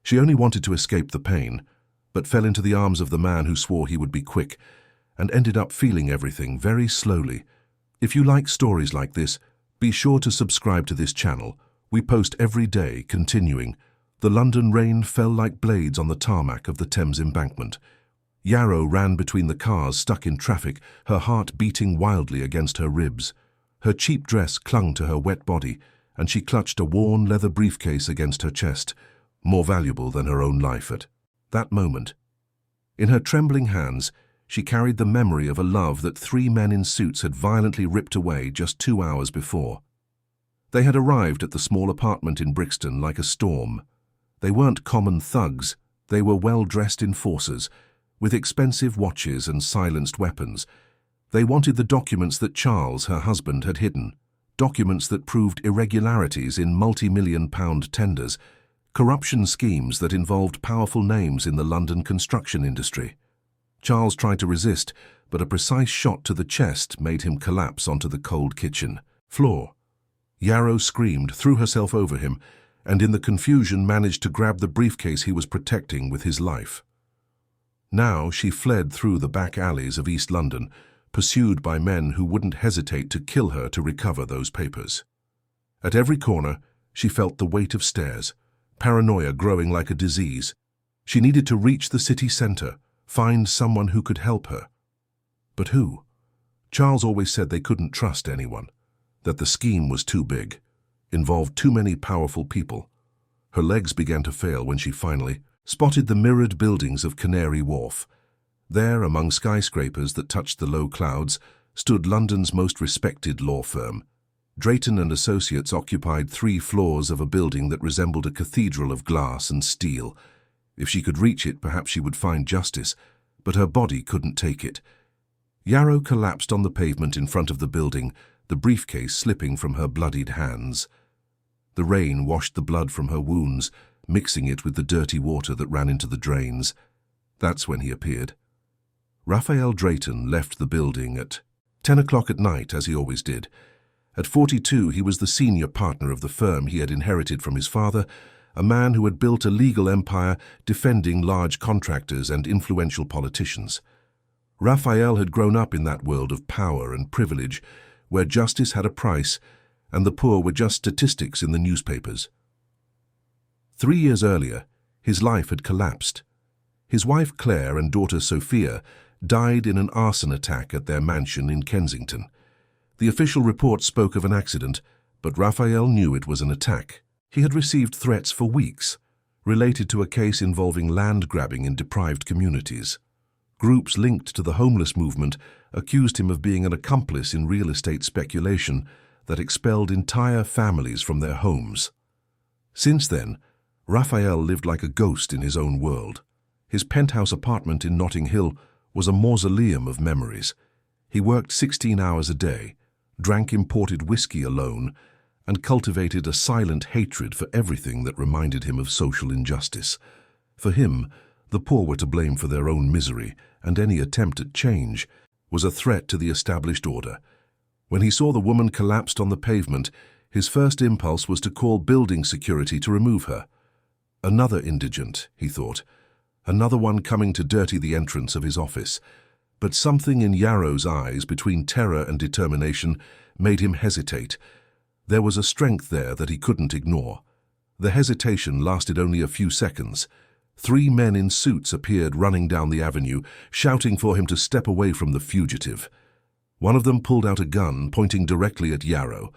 She only wanted to escape the pain, but fell into the arms of the man who swore he would be quick, and ended up feeling everything very slowly. If you like stories like this, be sure to subscribe to this channel. We post every day, continuing. The London rain fell like blades on the tarmac of the Thames embankment. Yarrow ran between the cars stuck in traffic, her heart beating wildly against her ribs. Her cheap dress clung to her wet body, and she clutched a worn leather briefcase against her chest, more valuable than her own life at that moment. In her trembling hands, she carried the memory of a love that 3 men in suits had violently ripped away just 2 hours before. They had arrived at the small apartment in Brixton like a storm. They weren't common thugs, they were well-dressed enforcers, with expensive watches and silenced weapons. They wanted the documents that Charles, her husband, had hidden, documents that proved irregularities in multi-million-pound tenders, corruption schemes that involved powerful names in the London construction industry. Charles tried to resist, but a precise shot to the chest made him collapse onto the cold kitchen floor. Yarrow screamed, threw herself over him, and in the confusion managed to grab the briefcase he was protecting with his life. Now she fled through the back alleys of East London, pursued by men who wouldn't hesitate to kill her to recover those papers. At every corner, she felt the weight of stairs, paranoia growing like a disease. She needed to reach the city centre, find someone who could help her. But who? Charles always said they couldn't trust anyone, that the scheme was too big, involved too many powerful people. Her legs began to fail when she finally spotted the mirrored buildings of Canary Wharf. There, among skyscrapers that touched the low clouds, stood London's most respected law firm. Drayton & Associates occupied 3 floors of a building that resembled a cathedral of glass and steel. If she could reach it, perhaps she would find justice, but her body couldn't take it. Yarrow collapsed on the pavement in front of the building, the briefcase slipping from her bloodied hands. The rain washed the blood from her wounds, mixing it with the dirty water that ran into the drains. That's when he appeared. Raphael Drayton left the building at 10 o'clock at night, as he always did. At 42, he was the senior partner of the firm he had inherited from his father, a man who had built a legal empire defending large contractors and influential politicians. Raphael had grown up in that world of power and privilege, where justice had a price and the poor were just statistics in the newspapers. 3 years earlier, his life had collapsed. His wife Claire and daughter Sophia died in an arson attack at their mansion in Kensington. The official report spoke of an accident, but Raphael knew it was an attack. He had received threats for weeks, related to a case involving land grabbing in deprived communities. Groups linked to the homeless movement accused him of being an accomplice in real estate speculation that expelled entire families from their homes. Since then, Raphael lived like a ghost in his own world. His penthouse apartment in Notting Hill was a mausoleum of memories. He worked 16 hours a day, drank imported whiskey alone, and cultivated a silent hatred for everything that reminded him of social injustice. For him, the poor were to blame for their own misery, and any attempt at change was a threat to the established order. When he saw the woman collapsed on the pavement, his first impulse was to call building security to remove her. Another indigent, he thought, another one coming to dirty the entrance of his office. But something in Yarrow's eyes, between terror and determination, made him hesitate. There was a strength there that he couldn't ignore. The hesitation lasted only a few seconds. 3 men in suits appeared running down the avenue, shouting for him to step away from the fugitive. One of them pulled out a gun, pointing directly at Yarrow.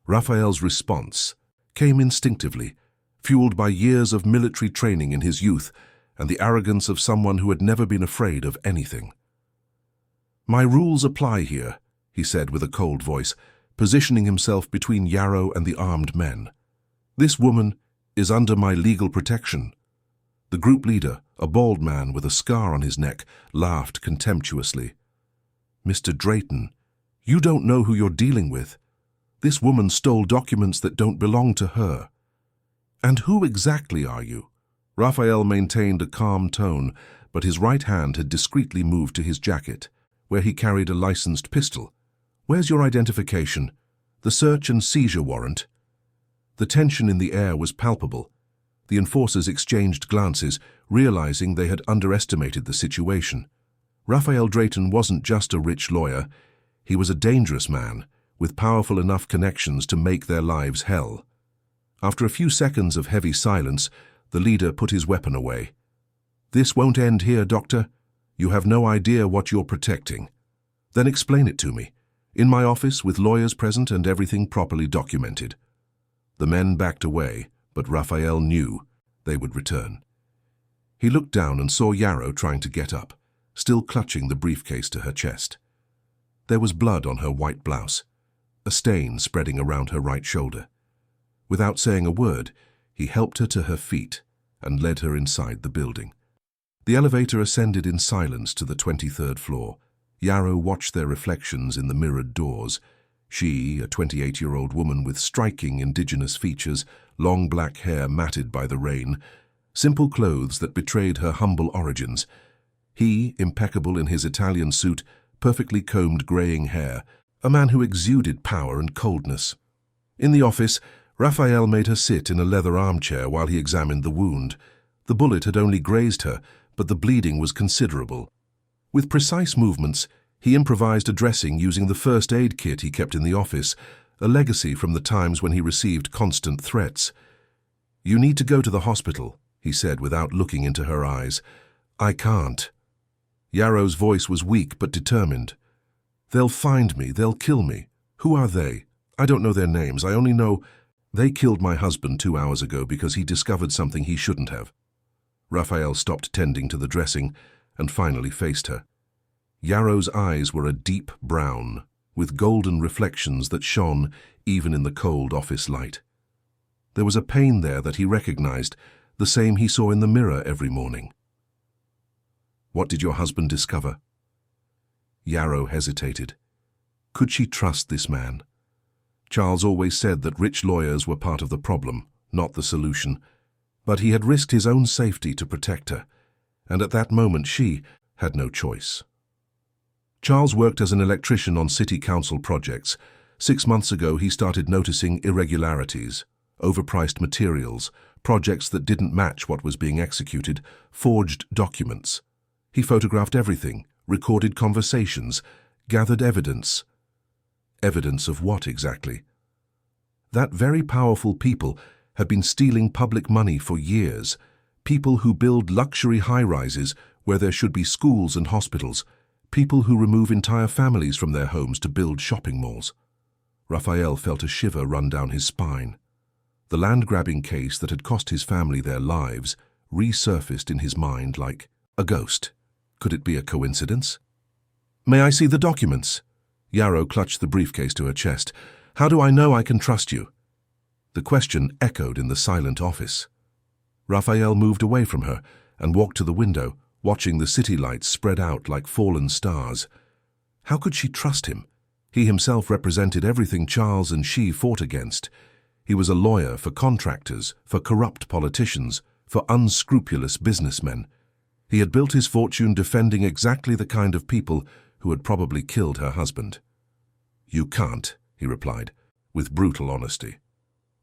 Raphael's response came instinctively, fueled by years of military training in his youth and the arrogance of someone who had never been afraid of anything. "My rules apply here," he said with a cold voice, positioning himself between Yarrow and the armed men. "This woman is under my legal protection." The group leader, a bald man with a scar on his neck, laughed contemptuously. "Mr. Drayton, you don't know who you're dealing with. This woman stole documents that don't belong to her." "And who exactly are you?" Raphael maintained a calm tone, but his right hand had discreetly moved to his jacket, where he carried a licensed pistol. "Where's your identification? The search and seizure warrant?" The tension in the air was palpable. The enforcers exchanged glances, realizing they had underestimated the situation. Raphael Drayton wasn't just a rich lawyer. He was a dangerous man, with powerful enough connections to make their lives hell. After a few seconds of heavy silence, the leader put his weapon away. "This won't end here, Doctor. You have no idea what you're protecting." "Then explain it to me. In my office, with lawyers present and everything properly documented." The men backed away, but Raphael knew they would return. He looked down and saw Yarrow trying to get up, still clutching the briefcase to her chest. There was blood on her white blouse, a stain spreading around her right shoulder. Without saying a word, he helped her to her feet and led her inside the building. The elevator ascended in silence to the 23rd floor. Yarrow watched their reflections in the mirrored doors. She, a 28-year-old woman with striking indigenous features, long black hair matted by the rain, simple clothes that betrayed her humble origins. He, impeccable in his Italian suit, perfectly combed graying hair, a man who exuded power and coldness. In the office, Raphael made her sit in a leather armchair while he examined the wound. The bullet had only grazed her, but the bleeding was considerable. With precise movements, he improvised a dressing using the first aid kit he kept in the office, a legacy from the times when he received constant threats. "You need to go to the hospital," he said without looking into her eyes. "I can't." Yarrow's voice was weak but determined. "They'll find me. They'll kill me. Who are they? I don't know their names. I only know they killed my husband 2 hours ago because he discovered something he shouldn't have." Raphael stopped tending to the dressing and finally faced her. Yarrow's eyes were a deep brown, with golden reflections that shone even in the cold office light. There was a pain there that he recognized, the same he saw in the mirror every morning. "What did your husband discover?" Yarrow hesitated. Could she trust this man? Charles always said that rich lawyers were part of the problem, not the solution. But he had risked his own safety to protect her, and at that moment she had no choice. Charles worked as an electrician on city council projects. 6 months ago he started noticing irregularities, overpriced materials, projects that didn't match what was being executed, forged documents. He photographed everything, recorded conversations, gathered evidence. Evidence of what exactly? That very powerful people had been stealing public money for years, people who build luxury high-rises where there should be schools and hospitals, people who remove entire families from their homes to build shopping malls. Raphael felt a shiver run down his spine. The land-grabbing case that had cost his family their lives resurfaced in his mind like a ghost. Could it be a coincidence? "May I see the documents?" Yarrow clutched the briefcase to her chest. "How do I know I can trust you?" The question echoed in the silent office. Raphael moved away from her and walked to the window, watching the city lights spread out like fallen stars. How could she trust him? He himself represented everything Charles and she fought against. He was a lawyer for contractors, for corrupt politicians, for unscrupulous businessmen. He had built his fortune defending exactly the kind of people who had probably killed her husband. "You can't," he replied, with brutal honesty.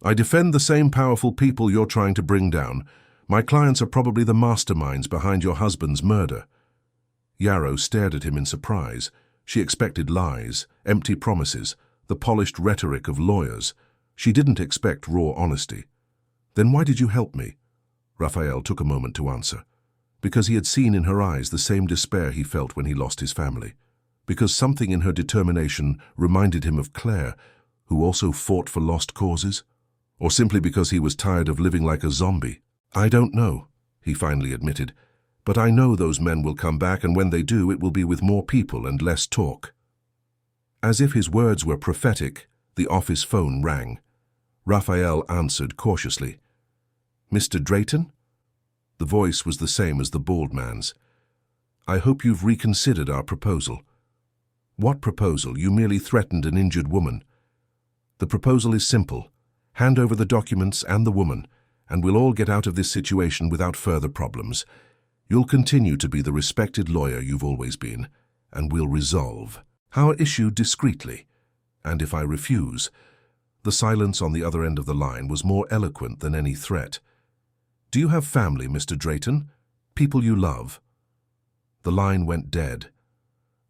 "I defend the same powerful people you're trying to bring down. My clients are probably the masterminds behind your husband's murder." Yarrow stared at him in surprise. She expected lies, empty promises, the polished rhetoric of lawyers. She didn't expect raw honesty. "Then why did you help me?" Raphael took a moment to answer. Because he had seen in her eyes the same despair he felt when he lost his family. Because something in her determination reminded him of Claire, who also fought for lost causes? Or simply because he was tired of living like a zombie? "I don't know," he finally admitted, "but I know those men will come back, and when they do, it will be with more people and less talk." As if his words were prophetic, the office phone rang. Raphael answered cautiously. "Mr. Drayton?" The voice was the same as the bald man's. "I hope you've reconsidered our proposal." "What proposal? You merely threatened an injured woman." "The proposal is simple. Hand over the documents and the woman, and we'll all get out of this situation without further problems. You'll continue to be the respected lawyer you've always been, and we'll resolve our issue discreetly. And if I refuse..." The silence on the other end of the line was more eloquent than any threat. Do you have family, Mr. Drayton? People you love?" The line went dead.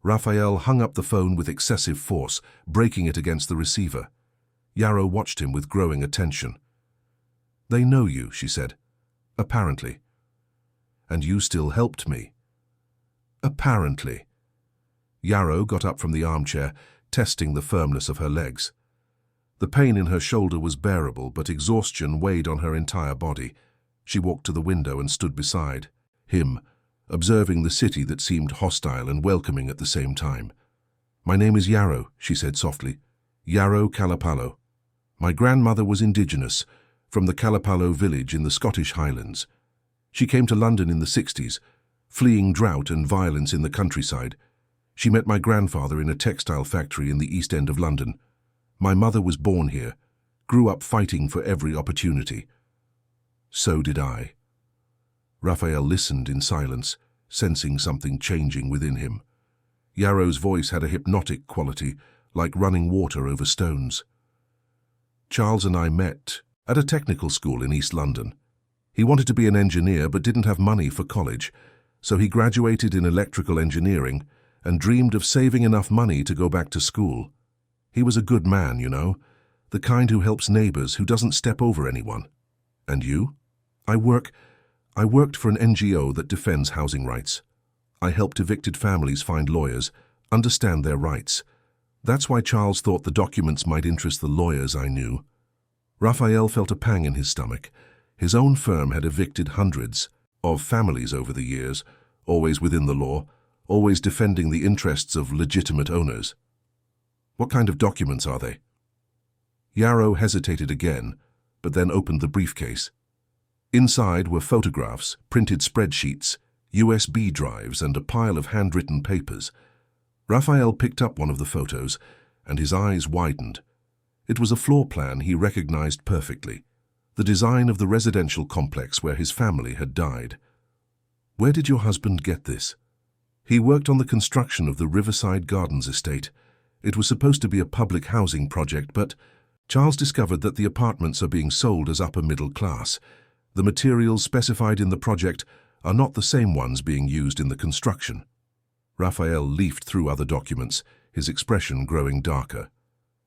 Raphael hung up the phone with excessive force, breaking it against the receiver. Yarrow watched him with growing attention. "They know you," she said. "Apparently." "And you still helped me." "Apparently." Yarrow got up from the armchair, testing the firmness of her legs. The pain in her shoulder was bearable, but exhaustion weighed on her entire body. She walked to the window and stood beside him, observing the city that seemed hostile and welcoming at the same time. "My name is Yarrow," she said softly. "Yarrow Kalapalo. My grandmother was indigenous, from the Kalapalo village in the Scottish Highlands. She came to London in the 60s, fleeing drought and violence in the countryside. She met my grandfather in a textile factory in the East End of London. My mother was born here, grew up fighting for every opportunity. So did I." Raphael listened in silence, sensing something changing within him. Yarrow's voice had a hypnotic quality, like running water over stones. "Charles and I met at a technical school in East London. He wanted to be an engineer but didn't have money for college, so he graduated in electrical engineering and dreamed of saving enough money to go back to school. He was a good man, you know, the kind who helps neighbors, who doesn't step over anyone. And you?" I worked for an NGO that defends housing rights. I helped evicted families find lawyers, understand their rights. That's why Charles thought the documents might interest the lawyers I knew." Raphael felt a pang in his stomach. His own firm had evicted hundreds of families over the years, always within the law, always defending the interests of legitimate owners. "What kind of documents are they?" Yarrow hesitated again, but then opened the briefcase. Inside were photographs, printed spreadsheets, USB drives, and a pile of handwritten papers. Raphael picked up one of the photos, and his eyes widened. It was a floor plan he recognized perfectly, the design of the residential complex where his family had died. "Where did your husband get this?" "He worked on the construction of the Riverside Gardens estate. It was supposed to be a public housing project, but Charles discovered that the apartments are being sold as upper middle class. The materials specified in the project are not the same ones being used in the construction." Raphael leafed through other documents, his expression growing darker.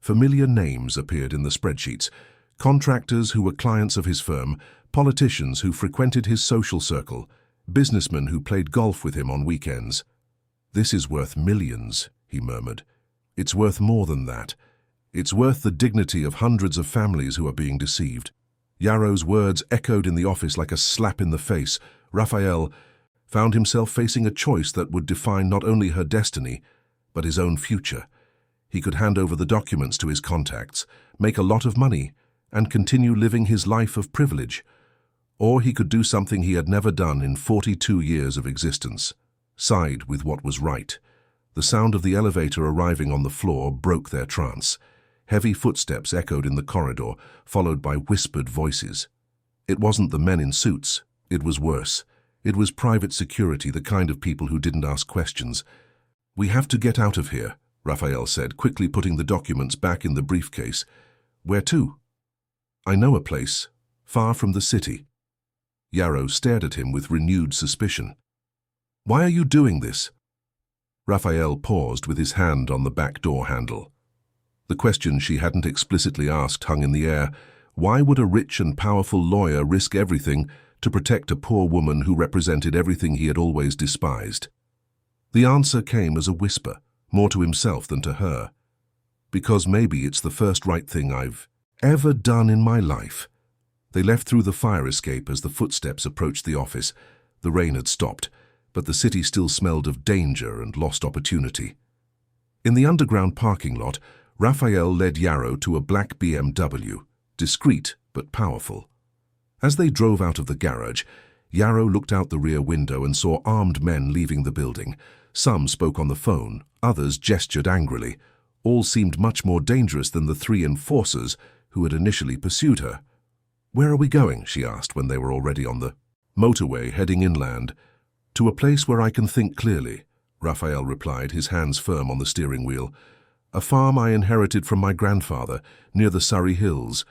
Familiar names appeared in the spreadsheets: contractors who were clients of his firm, politicians who frequented his social circle, businessmen who played golf with him on weekends. "This is worth millions," he murmured. "It's worth more than that. It's worth the dignity of hundreds of families who are being deceived." Yarrow's words echoed in the office like a slap in the face. Raphael found himself facing a choice that would define not only her destiny, but his own future. He could hand over the documents to his contacts, make a lot of money, and continue living his life of privilege. Or he could do something he had never done in 42 years of existence: side with what was right. The sound of the elevator arriving on the floor broke their trance. Heavy footsteps echoed in the corridor, followed by whispered voices. It wasn't the men in suits. It was worse. It was private security, the kind of people who didn't ask questions. "We have to get out of here," Raphael said, quickly putting the documents back in the briefcase. "Where to?" "I know a place, far from the city." Yarrow stared at him with renewed suspicion. "Why are you doing this?" Raphael paused with his hand on the back door handle. The question she hadn't explicitly asked hung in the air. Why would a rich and powerful lawyer risk everything to protect a poor woman who represented everything he had always despised? The answer came as a whisper, more to himself than to her. "Because maybe it's the first right thing I've ever done in my life." They left through the fire escape as the footsteps approached the office. The rain had stopped, but the city still smelled of danger and lost opportunity. In the underground parking lot, Raphael led Yarrow to a black BMW, discreet but powerful. As they drove out of the garage, Yarrow looked out the rear window and saw armed men leaving the building. Some spoke on the phone, others gestured angrily. All seemed much more dangerous than the three enforcers who had initially pursued her. "Where are we going?" she asked when they were already on the motorway heading inland. "To a place where I can think clearly," Raphael replied, his hands firm on the steering wheel. "A farm I inherited from my grandfather, near the Surrey Hills.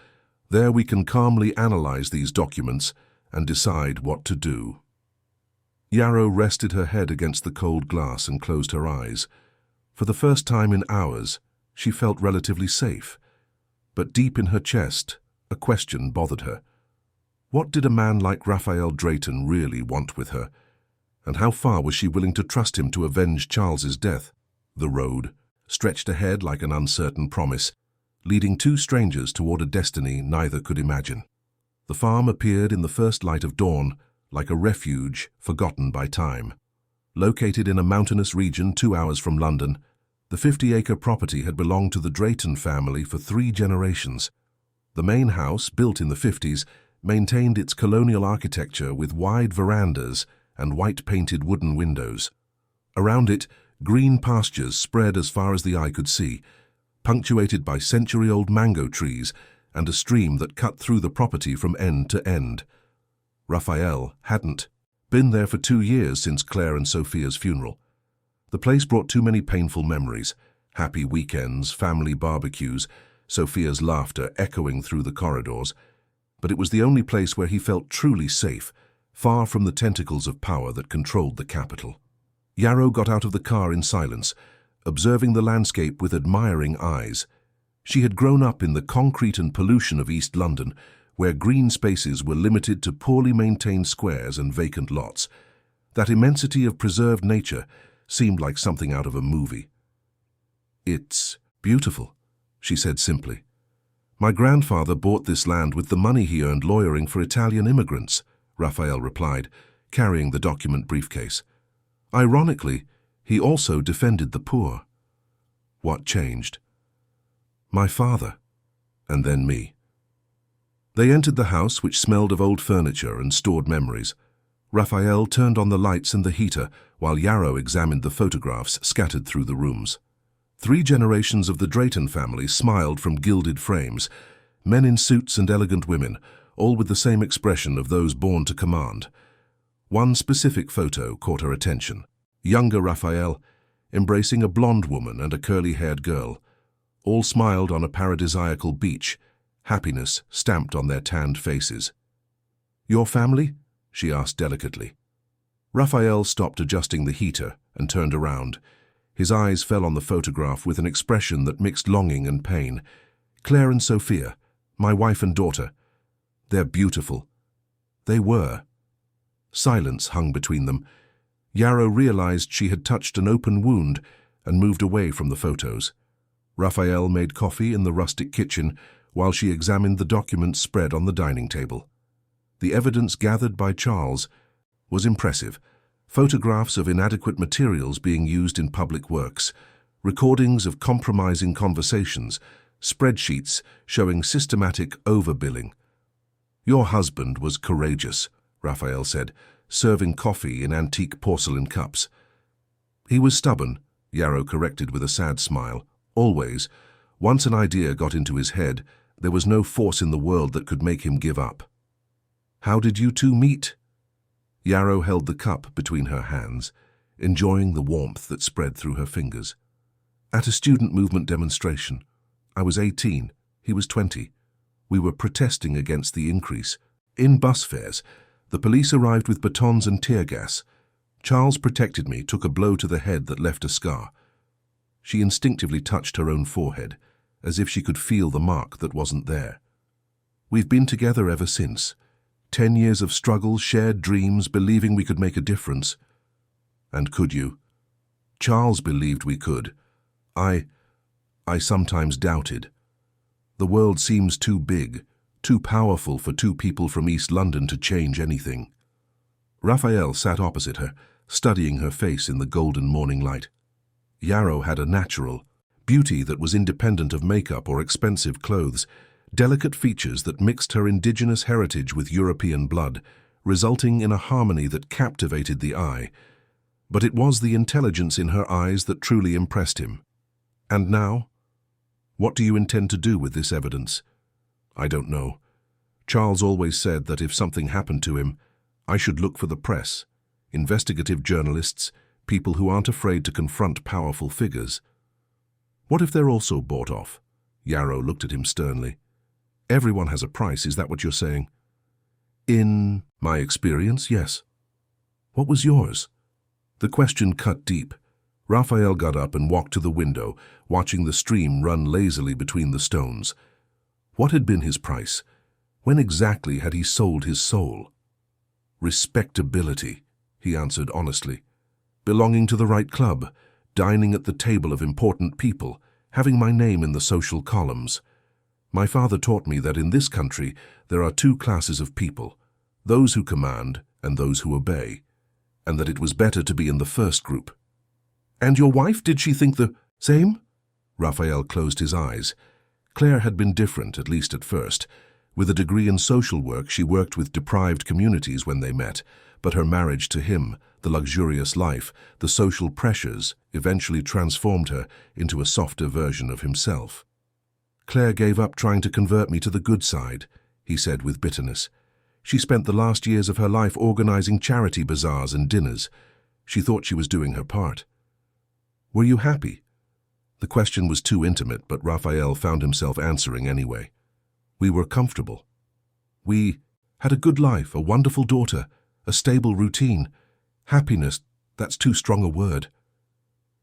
There we can calmly analyze these documents and decide what to do. Yarrow rested her head against the cold glass and closed her eyes. For the first time in hours, she felt relatively safe. But deep in her chest, a question bothered her. What did a man like Raphael Drayton really want with her? And how far was she willing to trust him to avenge Charles's death? The road stretched ahead like an uncertain promise, leading two strangers toward a destiny neither could imagine. The farm appeared in the first light of dawn, like a refuge forgotten by time. Located in a mountainous region 2 hours from London, the 50-acre property had belonged to the Drayton family for 3 generations. The main house, built in the 50s, maintained its colonial architecture with wide verandas and white-painted wooden windows. Around it, green pastures spread as far as the eye could see, punctuated by century-old mango trees and a stream that cut through the property from end to end. Raphael hadn't been there for 2 years since Claire and Sophia's funeral. The place brought too many painful memories: happy weekends, family barbecues, Sophia's laughter echoing through the corridors. But it was the only place where he felt truly safe, far from the tentacles of power that controlled the capital. Yarrow got out of the car in silence, observing the landscape with admiring eyes. She had grown up in the concrete and pollution of East London, where green spaces were limited to poorly maintained squares and vacant lots. That immensity of preserved nature seemed like something out of a movie. "It's beautiful," she said simply. "My grandfather bought this land with the money he earned lawyering for Italian immigrants," Raphael replied, carrying the document briefcase. "Ironically, he also defended the poor." What changed? My father, and then me. They entered the house, which smelled of old furniture and stored memories. Raphael turned on the lights and the heater, while Yarrow examined the photographs scattered through the rooms. 3 generations of the Drayton family smiled from gilded frames, men in suits and elegant women, all with the same expression of those born to command. One specific photo caught her attention. Younger Raphael, embracing a blonde woman and a curly-haired girl. All smiled on a paradisiacal beach, happiness stamped on their tanned faces. "Your family?" she asked delicately. Raphael stopped adjusting the heater and turned around. His eyes fell on the photograph with an expression that mixed longing and pain. "Claire and Sophia, my wife and daughter. They're beautiful." They were. Silence hung between them. Yarrow realized she had touched an open wound and moved away from the photos. Raphael made coffee in the rustic kitchen while she examined the documents spread on the dining table. The evidence gathered by Charles was impressive. Photographs of inadequate materials being used in public works, recordings of compromising conversations, spreadsheets showing systematic overbilling. "Your husband was courageous," Raphael said, serving coffee in antique porcelain cups. "He was stubborn," Yarrow corrected with a sad smile. "Always. Once an idea got into his head, there was no force in the world that could make him give up." "How did you two meet?" Yarrow held the cup between her hands, enjoying the warmth that spread through her fingers. "At a student movement demonstration. I was 18, he was 20. We were protesting against the increase. In bus fares, the police arrived with batons and tear gas. Charles protected me, took a blow to the head that left a scar." She instinctively touched her own forehead, as if she could feel the mark that wasn't there. "We've been together ever since. 10 years of struggle, shared dreams, believing we could make a difference." "And could you?" "Charles believed we could. I sometimes doubted. The world seems too big, too powerful for 2 people from East London to change anything." Raphael sat opposite her, studying her face in the golden morning light. Yarrow had a natural beauty that was independent of makeup or expensive clothes, delicate features that mixed her indigenous heritage with European blood, resulting in a harmony that captivated the eye. But it was the intelligence in her eyes that truly impressed him. "And now? What do you intend to do with this evidence?" "I don't know. Charles always said that if something happened to him, I should look for the press, investigative journalists, people who aren't afraid to confront powerful figures." "What if they're also bought off?" Yarrow looked at him sternly. "Everyone has a price, is that what you're saying?" In my experience, yes. What was yours? The question cut deep. Raphael got up and walked to the window, watching the stream run lazily between the stones. What had been his price? When exactly had he sold his soul? Respectability, he answered honestly. Belonging to the right club, dining at the table of important people, having my name in the social columns. My father taught me that in this country there are two classes of people, those who command and those who obey, and that it was better to be in the first group. And your wife, did she think the same? Raphael closed his eyes. Claire had been different, at least at first. With a degree in social work, she worked with deprived communities when they met, but her marriage to him, the luxurious life, the social pressures, eventually transformed her into a softer version of himself. Claire gave up trying to convert me to the good side, he said with bitterness. She spent the last years of her life organizing charity bazaars and dinners. She thought she was doing her part. Were you happy? The question was too intimate, but Raphael found himself answering anyway. We were comfortable. We had a good life, a wonderful daughter, a stable routine. Happiness, that's too strong a word.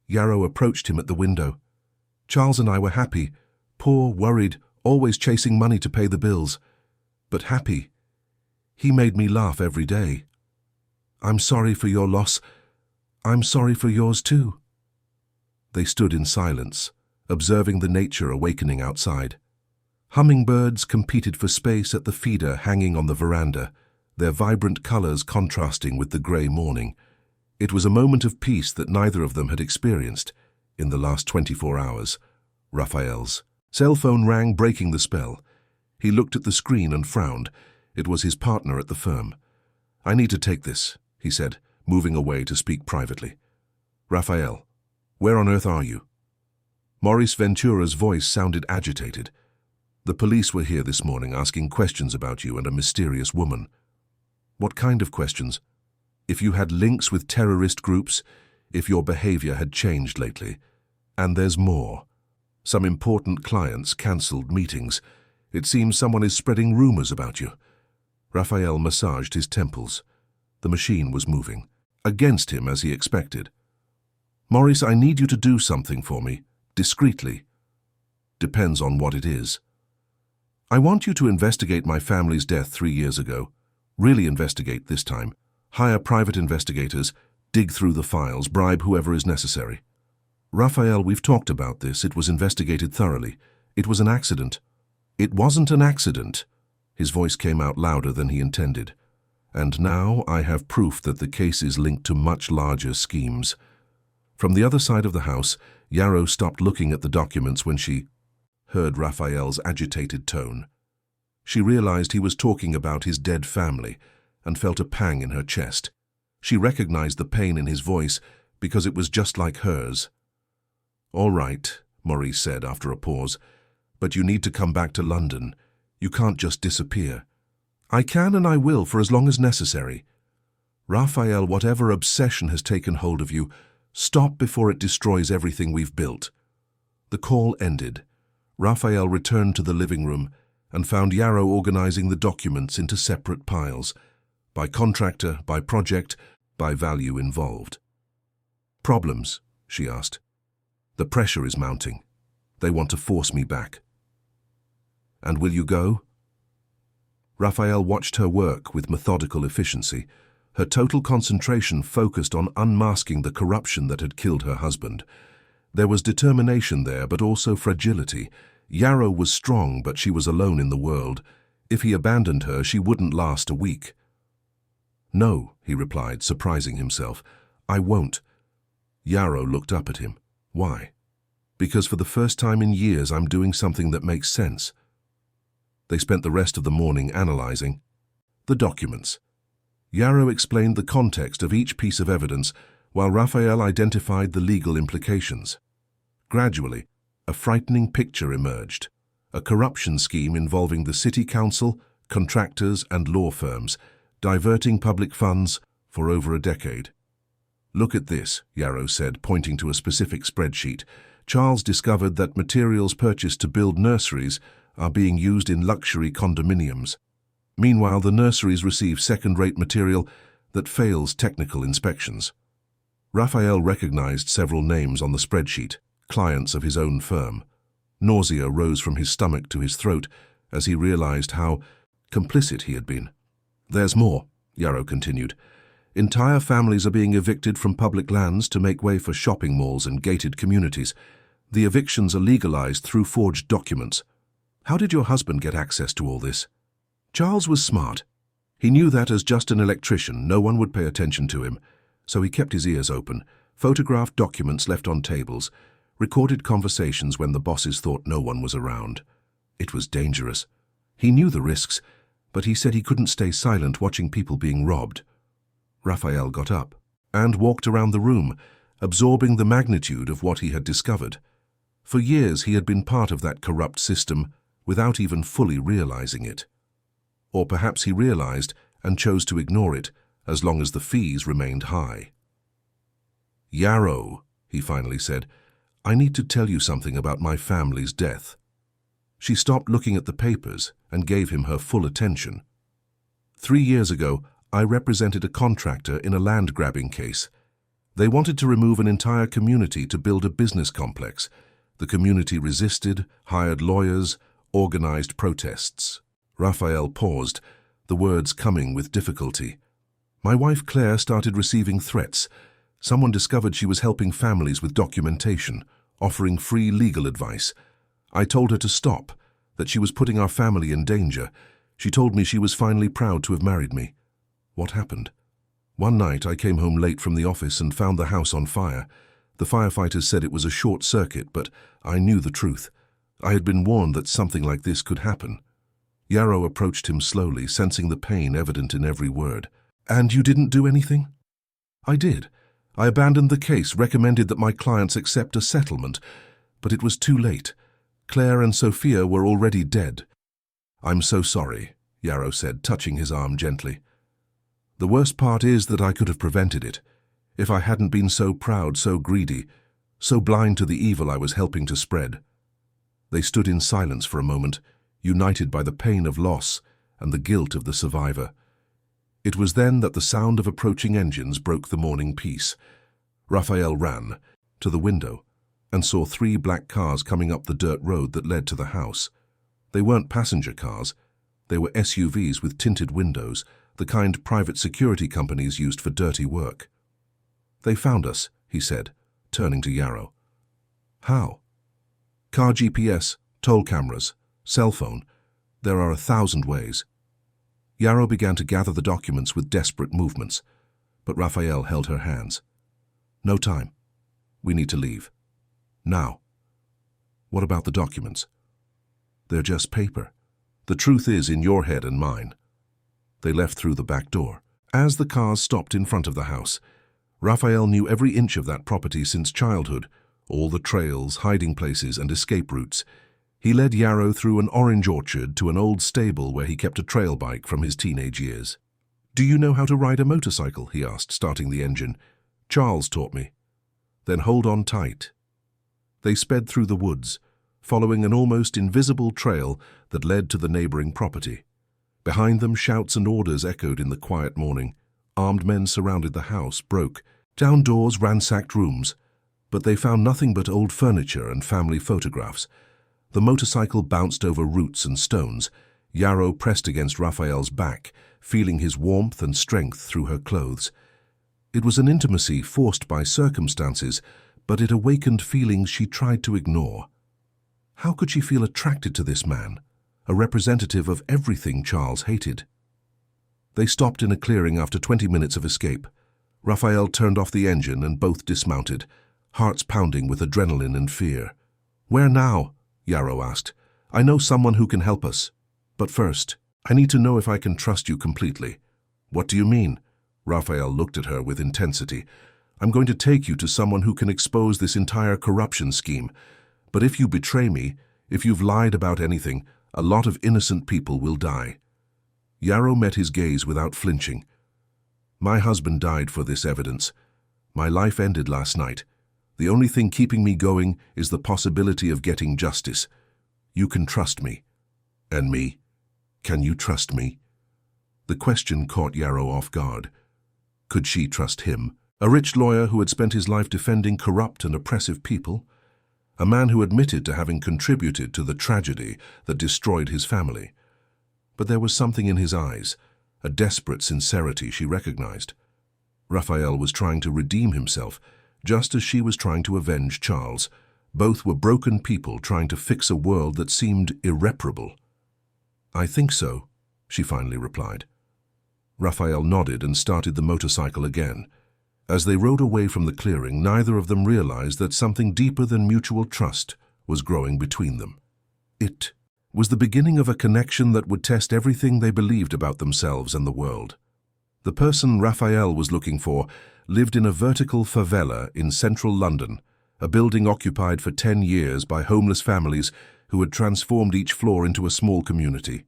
Yarrow approached him at the window. Charles and I were happy, poor, worried, always chasing money to pay the bills. But happy. He made me laugh every day. I'm sorry for your loss. I'm sorry for yours too. They stood in silence, observing the nature awakening outside. Hummingbirds competed for space at the feeder hanging on the veranda, their vibrant colors contrasting with the gray morning. It was a moment of peace that neither of them had experienced in the last 24 hours. Raphael's cell phone rang, breaking the spell. He looked at the screen and frowned. It was his partner at the firm. I need to take this, he said, moving away to speak privately. Raphael, where on earth are you? Maurice Ventura's voice sounded agitated. The police were here this morning asking questions about you and a mysterious woman. What kind of questions? If you had links with terrorist groups, if your behavior had changed lately. And there's more. Some important clients cancelled meetings. It seems someone is spreading rumors about you. Raphael massaged his temples. The machine was moving. Against him, as he expected. Maurice, I need you to do something for me, discreetly. Depends on what it is. I want you to investigate my family's death 3 years ago. Really investigate this time. Hire private investigators, dig through the files, bribe whoever is necessary. Raphael, we've talked about this. It was investigated thoroughly. It was an accident. It wasn't an accident. His voice came out louder than he intended. And now I have proof that the case is linked to much larger schemes. From the other side of the house, Yarrow stopped looking at the documents when she heard Raphael's agitated tone. She realized he was talking about his dead family and felt a pang in her chest. She recognized the pain in his voice because it was just like hers. All right, Maurice said after a pause, but you need to come back to London. You can't just disappear. I can and I will for as long as necessary. Raphael, whatever obsession has taken hold of you, stop before it destroys everything we've built. The call ended. Raphael returned to the living room and found Yarrow organizing the documents into separate piles, by contractor, by project, by value involved. Problems? She asked. The pressure is mounting. They want to force me back. And will you go? Raphael watched her work with methodical efficiency, her total concentration focused on unmasking the corruption that had killed her husband. There was determination there, but also fragility. Yarrow was strong, but she was alone in the world. If he abandoned her, she wouldn't last a week. No, he replied, surprising himself. I won't. Yarrow looked up at him. Why? Because for the first time in years I'm doing something that makes sense. They spent the rest of the morning analyzing the documents. Yarrow explained the context of each piece of evidence, while Raphael identified the legal implications. Gradually, a frightening picture emerged. A corruption scheme involving the city council, contractors and law firms, diverting public funds for over a decade. Look at this, Yarrow said, pointing to a specific spreadsheet. Charles discovered that materials purchased to build nurseries are being used in luxury condominiums. Meanwhile, the nurseries receive second-rate material that fails technical inspections. Raphael recognized several names on the spreadsheet, clients of his own firm. Nausea rose from his stomach to his throat as he realized how complicit he had been. "There's more," Yarrow continued. "Entire families are being evicted from public lands to make way for shopping malls and gated communities. The evictions are legalized through forged documents. How did your husband get access to all this?" Charles was smart. He knew that as just an electrician, no one would pay attention to him, so he kept his ears open, photographed documents left on tables, recorded conversations when the bosses thought no one was around. It was dangerous. He knew the risks, but he said he couldn't stay silent watching people being robbed. Raphael got up and walked around the room, absorbing the magnitude of what he had discovered. For years he had been part of that corrupt system without even fully realizing it. Or perhaps he realized and chose to ignore it as long as the fees remained high. "Yarrow," he finally said, "I need to tell you something about my family's death." She stopped looking at the papers and gave him her full attention. 3 years ago, I represented a contractor in a land-grabbing case. They wanted to remove an entire community to build a business complex. The community resisted, hired lawyers, organized protests. Raphael paused, the words coming with difficulty. "My wife Claire started receiving threats. Someone discovered she was helping families with documentation, offering free legal advice. I told her to stop, that she was putting our family in danger. She told me she was finally proud to have married me. What happened? One night I came home late from the office and found the house on fire. The firefighters said it was a short circuit, but I knew the truth. I had been warned that something like this could happen." Yarrow approached him slowly, sensing the pain evident in every word. "And you didn't do anything?" "I did. I abandoned the case, recommended that my clients accept a settlement, but it was too late. Claire and Sophia were already dead." "I'm so sorry," Yarrow said, touching his arm gently. "The worst part is that I could have prevented it. If I hadn't been so proud, so greedy, so blind to the evil I was helping to spread." They stood in silence for a moment, united by the pain of loss and the guilt of the survivor. It was then that the sound of approaching engines broke the morning peace. Raphael ran to the window and saw 3 black cars coming up the dirt road that led to the house. They weren't passenger cars. They were SUVs with tinted windows, the kind private security companies used for dirty work. "They found us," he said, turning to Yarrow. "How?" "Car GPS, toll cameras, cell phone. There are 1,000 ways." Yarrow began to gather the documents with desperate movements, but Raphael held her hands. "No time. We need to leave. Now." "What about the documents?" "They're just paper. The truth is in your head and mine." They left through the back door. As the cars stopped in front of the house, Raphael knew every inch of that property since childhood, all the trails, hiding places, and escape routes. He led Yarrow through an orange orchard to an old stable where he kept a trail bike from his teenage years. "Do you know how to ride a motorcycle?" he asked, starting the engine. "Charles taught me." "Then hold on tight." They sped through the woods, following an almost invisible trail that led to the neighboring property. Behind them, shouts and orders echoed in the quiet morning. Armed men surrounded the house, broke down doors, ransacked rooms. But they found nothing but old furniture and family photographs. The motorcycle bounced over roots and stones. Yarrow pressed against Raphael's back, feeling his warmth and strength through her clothes. It was an intimacy forced by circumstances, but it awakened feelings she tried to ignore. How could she feel attracted to this man, a representative of everything Charles hated? They stopped in a clearing after 20 minutes of escape. Raphael turned off the engine and both dismounted, hearts pounding with adrenaline and fear. "Where now?" Yarrow asked. "I know someone who can help us. But first, I need to know if I can trust you completely." "What do you mean?" Raphael looked at her with intensity. "I'm going to take you to someone who can expose this entire corruption scheme. But if you betray me, if you've lied about anything, a lot of innocent people will die." Yarrow met his gaze without flinching. "My husband died for this evidence. My life ended last night. The only thing keeping me going is the possibility of getting justice. You can trust me." "And me? Can you trust me?" The question caught Yarrow off guard. Could she trust him, a rich lawyer who had spent his life defending corrupt and oppressive people? A man who admitted to having contributed to the tragedy that destroyed his family. But there was something in his eyes, a desperate sincerity she recognized. Raphael was trying to redeem himself, just as she was trying to avenge Charles. Both were broken people trying to fix a world that seemed irreparable. "I think so," she finally replied. Raphael nodded and started the motorcycle again. As they rode away from the clearing, neither of them realized that something deeper than mutual trust was growing between them. It was the beginning of a connection that would test everything they believed about themselves and the world. The person Raphael was looking for lived in a vertical favela in central London, a building occupied for 10 years by homeless families who had transformed each floor into a small community.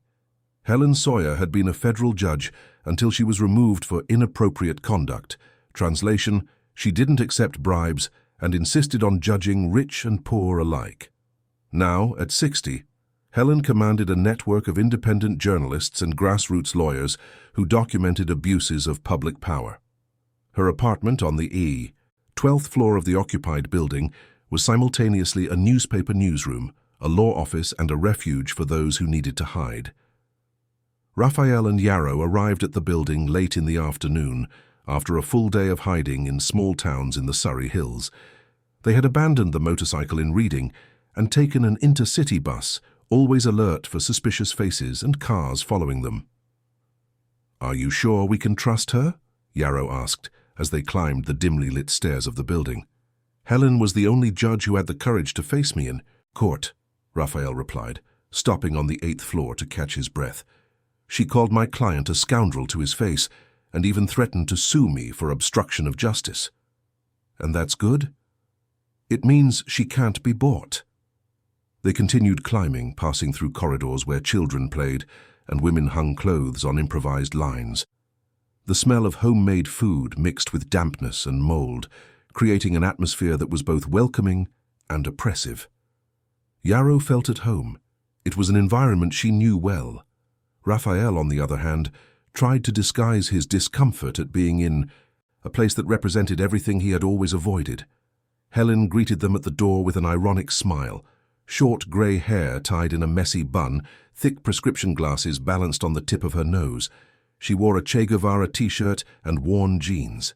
Helen Sawyer had been a federal judge until she was removed for inappropriate conduct. Translation, she didn't accept bribes and insisted on judging rich and poor alike. Now, at 60, Helen commanded a network of independent journalists and grassroots lawyers who documented abuses of public power. Her apartment on the 12th floor of the occupied building was simultaneously a newspaper newsroom, a law office, and a refuge for those who needed to hide. Raphael and Yarrow arrived at the building late in the afternoon, after a full day of hiding in small towns in the Surrey Hills. They had abandoned the motorcycle in Reading and taken an intercity bus, always alert for suspicious faces and cars following them. "Are you sure we can trust her?" Yarrow asked as they climbed the dimly lit stairs of the building. "Helen was the only judge who had the courage to face me in court," Raphael replied, stopping on the 8th floor to catch his breath. "She called my client a scoundrel to his face and even threatened to sue me for obstruction of justice." "And that's good?" "It means she can't be bought." They continued climbing, passing through corridors where children played and women hung clothes on improvised lines. The smell of homemade food mixed with dampness and mold, creating an atmosphere that was both welcoming and oppressive. Yarrow felt at home. It was an environment she knew well. Raphael, on the other hand, tried to disguise his discomfort at being in a place that represented everything he had always avoided. Helen greeted them at the door with an ironic smile. Short grey hair tied in a messy bun, thick prescription glasses balanced on the tip of her nose. She wore a Che Guevara t-shirt and worn jeans.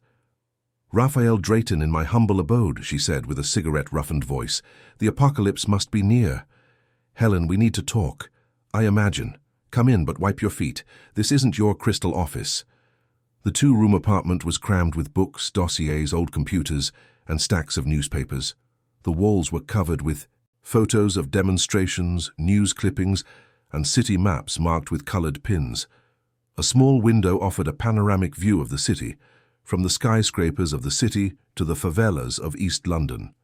"Raphael Drayton in my humble abode," she said with a cigarette-roughened voice. "The apocalypse must be near. Helen, we need to talk. I imagine. Come in, but wipe your feet. This isn't your crystal office." The two-room apartment was crammed with books, dossiers, old computers, and stacks of newspapers. The walls were covered with photos of demonstrations, news clippings, and city maps marked with colored pins. A small window offered a panoramic view of the city, from the skyscrapers of the city to the favelas of East London.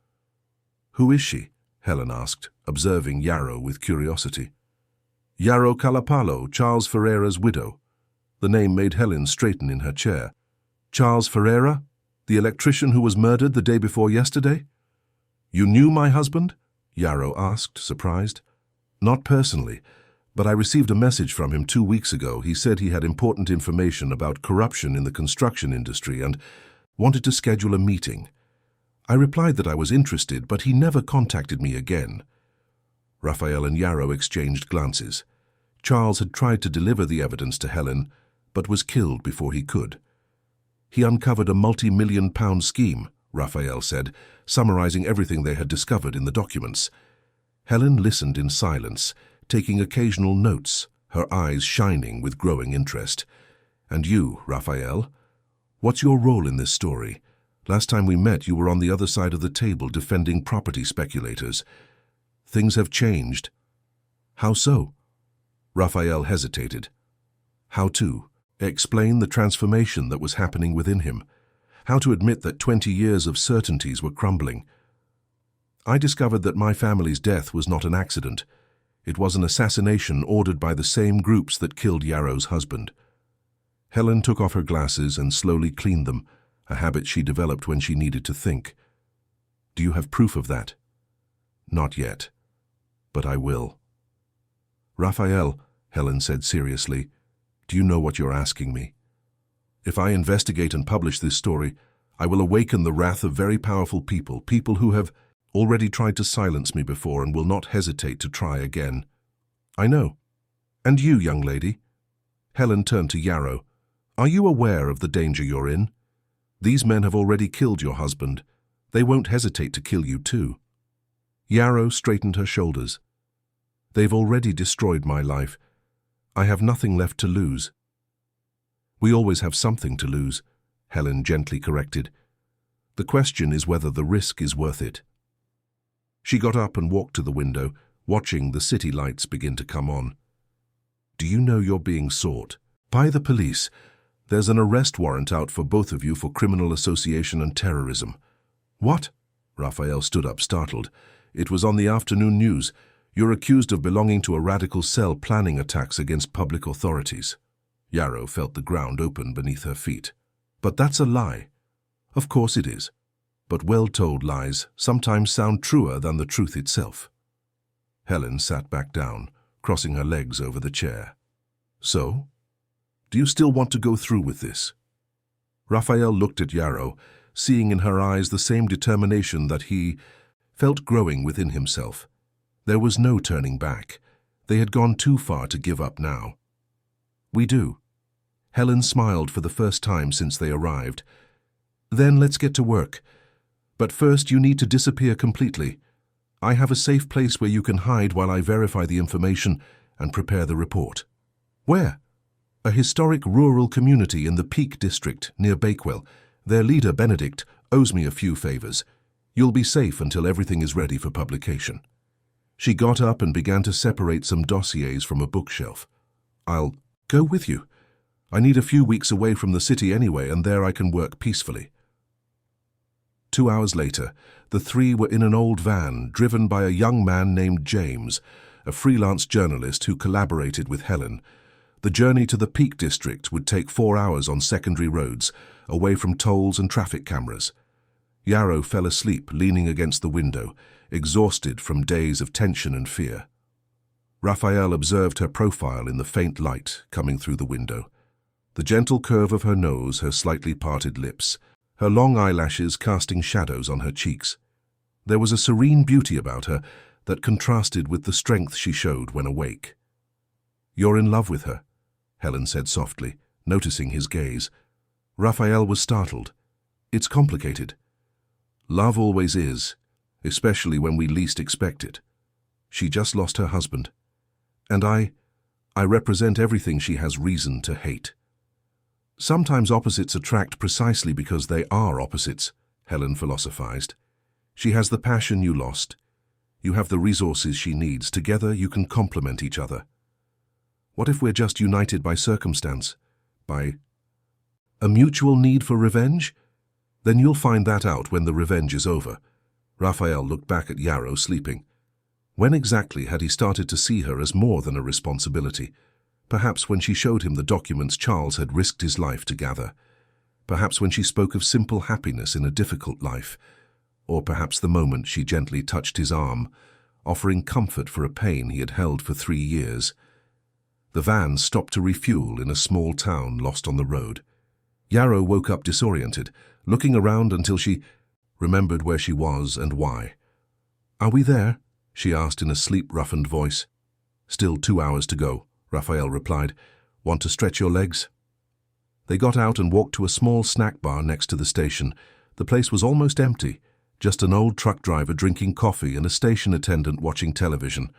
"Who is she?" Helen asked, observing Yarrow with curiosity. "Yarrow Calapalo, Charles Ferreira's widow." The name made Helen straighten in her chair. "Charles Ferreira? The electrician who was murdered the day before yesterday?" "You knew my husband?" Yarrow asked, surprised. "Not personally, but I received a message from him 2 weeks ago. He said he had important information about corruption in the construction industry and wanted to schedule a meeting. I replied that I was interested, but he never contacted me again." Raphael and Yarrow exchanged glances. Charles had tried to deliver the evidence to Helen, but was killed before he could. "He uncovered a multi-million-pound scheme," Raphael said, summarizing everything they had discovered in the documents. Helen listened in silence, taking occasional notes, her eyes shining with growing interest. "And you, Raphael? What's your role in this story? Last time we met, you were on the other side of the table defending property speculators. Things have changed." "How so?" Raphael hesitated. How to explain the transformation that was happening within him. How to admit that 20 years of certainties were crumbling. "I discovered that my family's death was not an accident. It was an assassination ordered by the same groups that killed Yarrow's husband." Helen took off her glasses and slowly cleaned them, a habit she developed when she needed to think. "Do you have proof of that?" "Not yet, but I will." "Raphael," Helen said seriously, Do you know what you're asking me? If I investigate and publish this story, I will awaken the wrath of very powerful people who have already tried to silence me before and will not hesitate to try again. I know. And you, young lady? Helen turned to Yarrow. Are you aware of the danger you're in? These men have already killed your husband. They won't hesitate to kill you too. Yarrow straightened her shoulders. They've already destroyed my life. I have nothing left to lose. We always have something to lose, Helen gently corrected. The question is whether the risk is worth it. She got up and walked to the window, watching the city lights begin to come on. Do you know you're being sought? By the police. There's an arrest warrant out for both of you for criminal association and terrorism. What? Raphael stood up startled. It was on the afternoon news. You're accused of belonging to a radical cell planning attacks against public authorities. Yarrow felt the ground open beneath her feet. But that's a lie. Of course it is. But well-told lies sometimes sound truer than the truth itself. Helen sat back down, crossing her legs over the chair. So? Do you still want to go through with this? Raphael looked at Yarrow, seeing in her eyes the same determination that he felt growing within himself. There was no turning back. They had gone too far to give up now. We do. Helen smiled for the first time since they arrived. Then let's get to work. But first you need to disappear completely. I have a safe place where you can hide while I verify the information and prepare the report. Where? A historic rural community in the Peak District near Bakewell. Their leader, Benedict, owes me a few favors. You'll be safe until everything is ready for publication. She got up and began to separate some dossiers from a bookshelf. I'll go with you. I need a few weeks away from the city anyway, and there I can work peacefully. 2 hours later, the three were in an old van driven by a young man named James, a freelance journalist who collaborated with Helen. The journey to the Peak District would take 4 hours on secondary roads, away from tolls and traffic cameras. Yarrow fell asleep, leaning against the window, exhausted from days of tension and fear. Raphael observed her profile in the faint light coming through the window. The gentle curve of her nose, her slightly parted lips, her long eyelashes casting shadows on her cheeks. There was a serene beauty about her that contrasted with the strength she showed when awake. You're in love with her, Helen said softly, noticing his gaze. Raphael was startled. It's complicated. Love always is, especially when we least expect it. She just lost her husband. And I represent everything she has reason to hate. Sometimes opposites attract precisely because they are opposites, Helen philosophized. She has the passion you lost. You have the resources she needs. Together you can complement each other. What if we're just united by circumstance? By a mutual need for revenge? Then you'll find that out when the revenge is over. Raphael looked back at Yarrow sleeping. When exactly had he started to see her as more than a responsibility? Perhaps when she showed him the documents Charles had risked his life to gather. Perhaps when she spoke of simple happiness in a difficult life. Or perhaps the moment she gently touched his arm, offering comfort for a pain he had held for 3 years. The van stopped to refuel in a small town lost on the road. Yarrow woke up disoriented, looking around until she remembered where she was and why. Are we there? She asked in a sleep-roughened voice. Still 2 hours to go, Raphael replied. Want to stretch your legs? They got out and walked to a small snack bar next to the station. The place was almost empty, just an old truck driver drinking coffee and a station attendant watching television.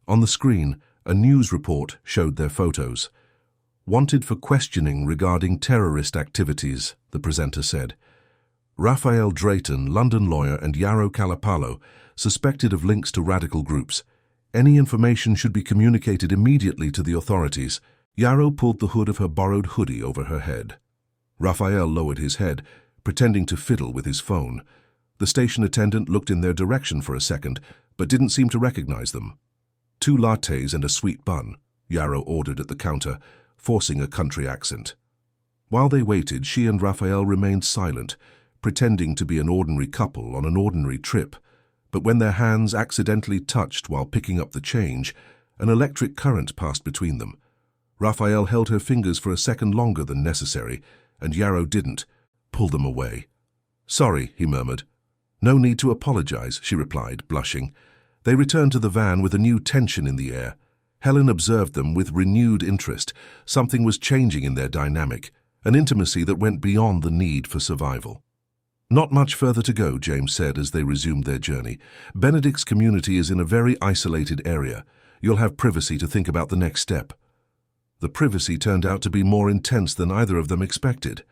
On the screen, a news report showed their photos. Wanted for questioning regarding terrorist activities, the presenter said. Raphael Drayton, London lawyer, and Yarrow Calapalo, suspected of links to radical groups. Any information should be communicated immediately to the authorities. Yarrow pulled the hood of her borrowed hoodie over her head. Raphael lowered his head, pretending to fiddle with his phone. The station attendant looked in their direction for a second, but didn't seem to recognize them. 2 lattes and a sweet bun, Yarrow ordered at the counter, forcing a country accent. While they waited, she and Raphael remained silent, pretending to be an ordinary couple on an ordinary trip. But when their hands accidentally touched while picking up the change, an electric current passed between them. Raphael held her fingers for a second longer than necessary, and Yarrow didn't. Pull them away. "Sorry," he murmured. "No need to apologize," she replied, blushing. They returned to the van with a new tension in the air. Helen observed them with renewed interest. Something was changing in their dynamic, an intimacy that went beyond the need for survival. "Not much further to go," James said as they resumed their journey. "Benedict's community is in a very isolated area. You'll have privacy to think about the next step." The privacy turned out to be more intense than either of them expected.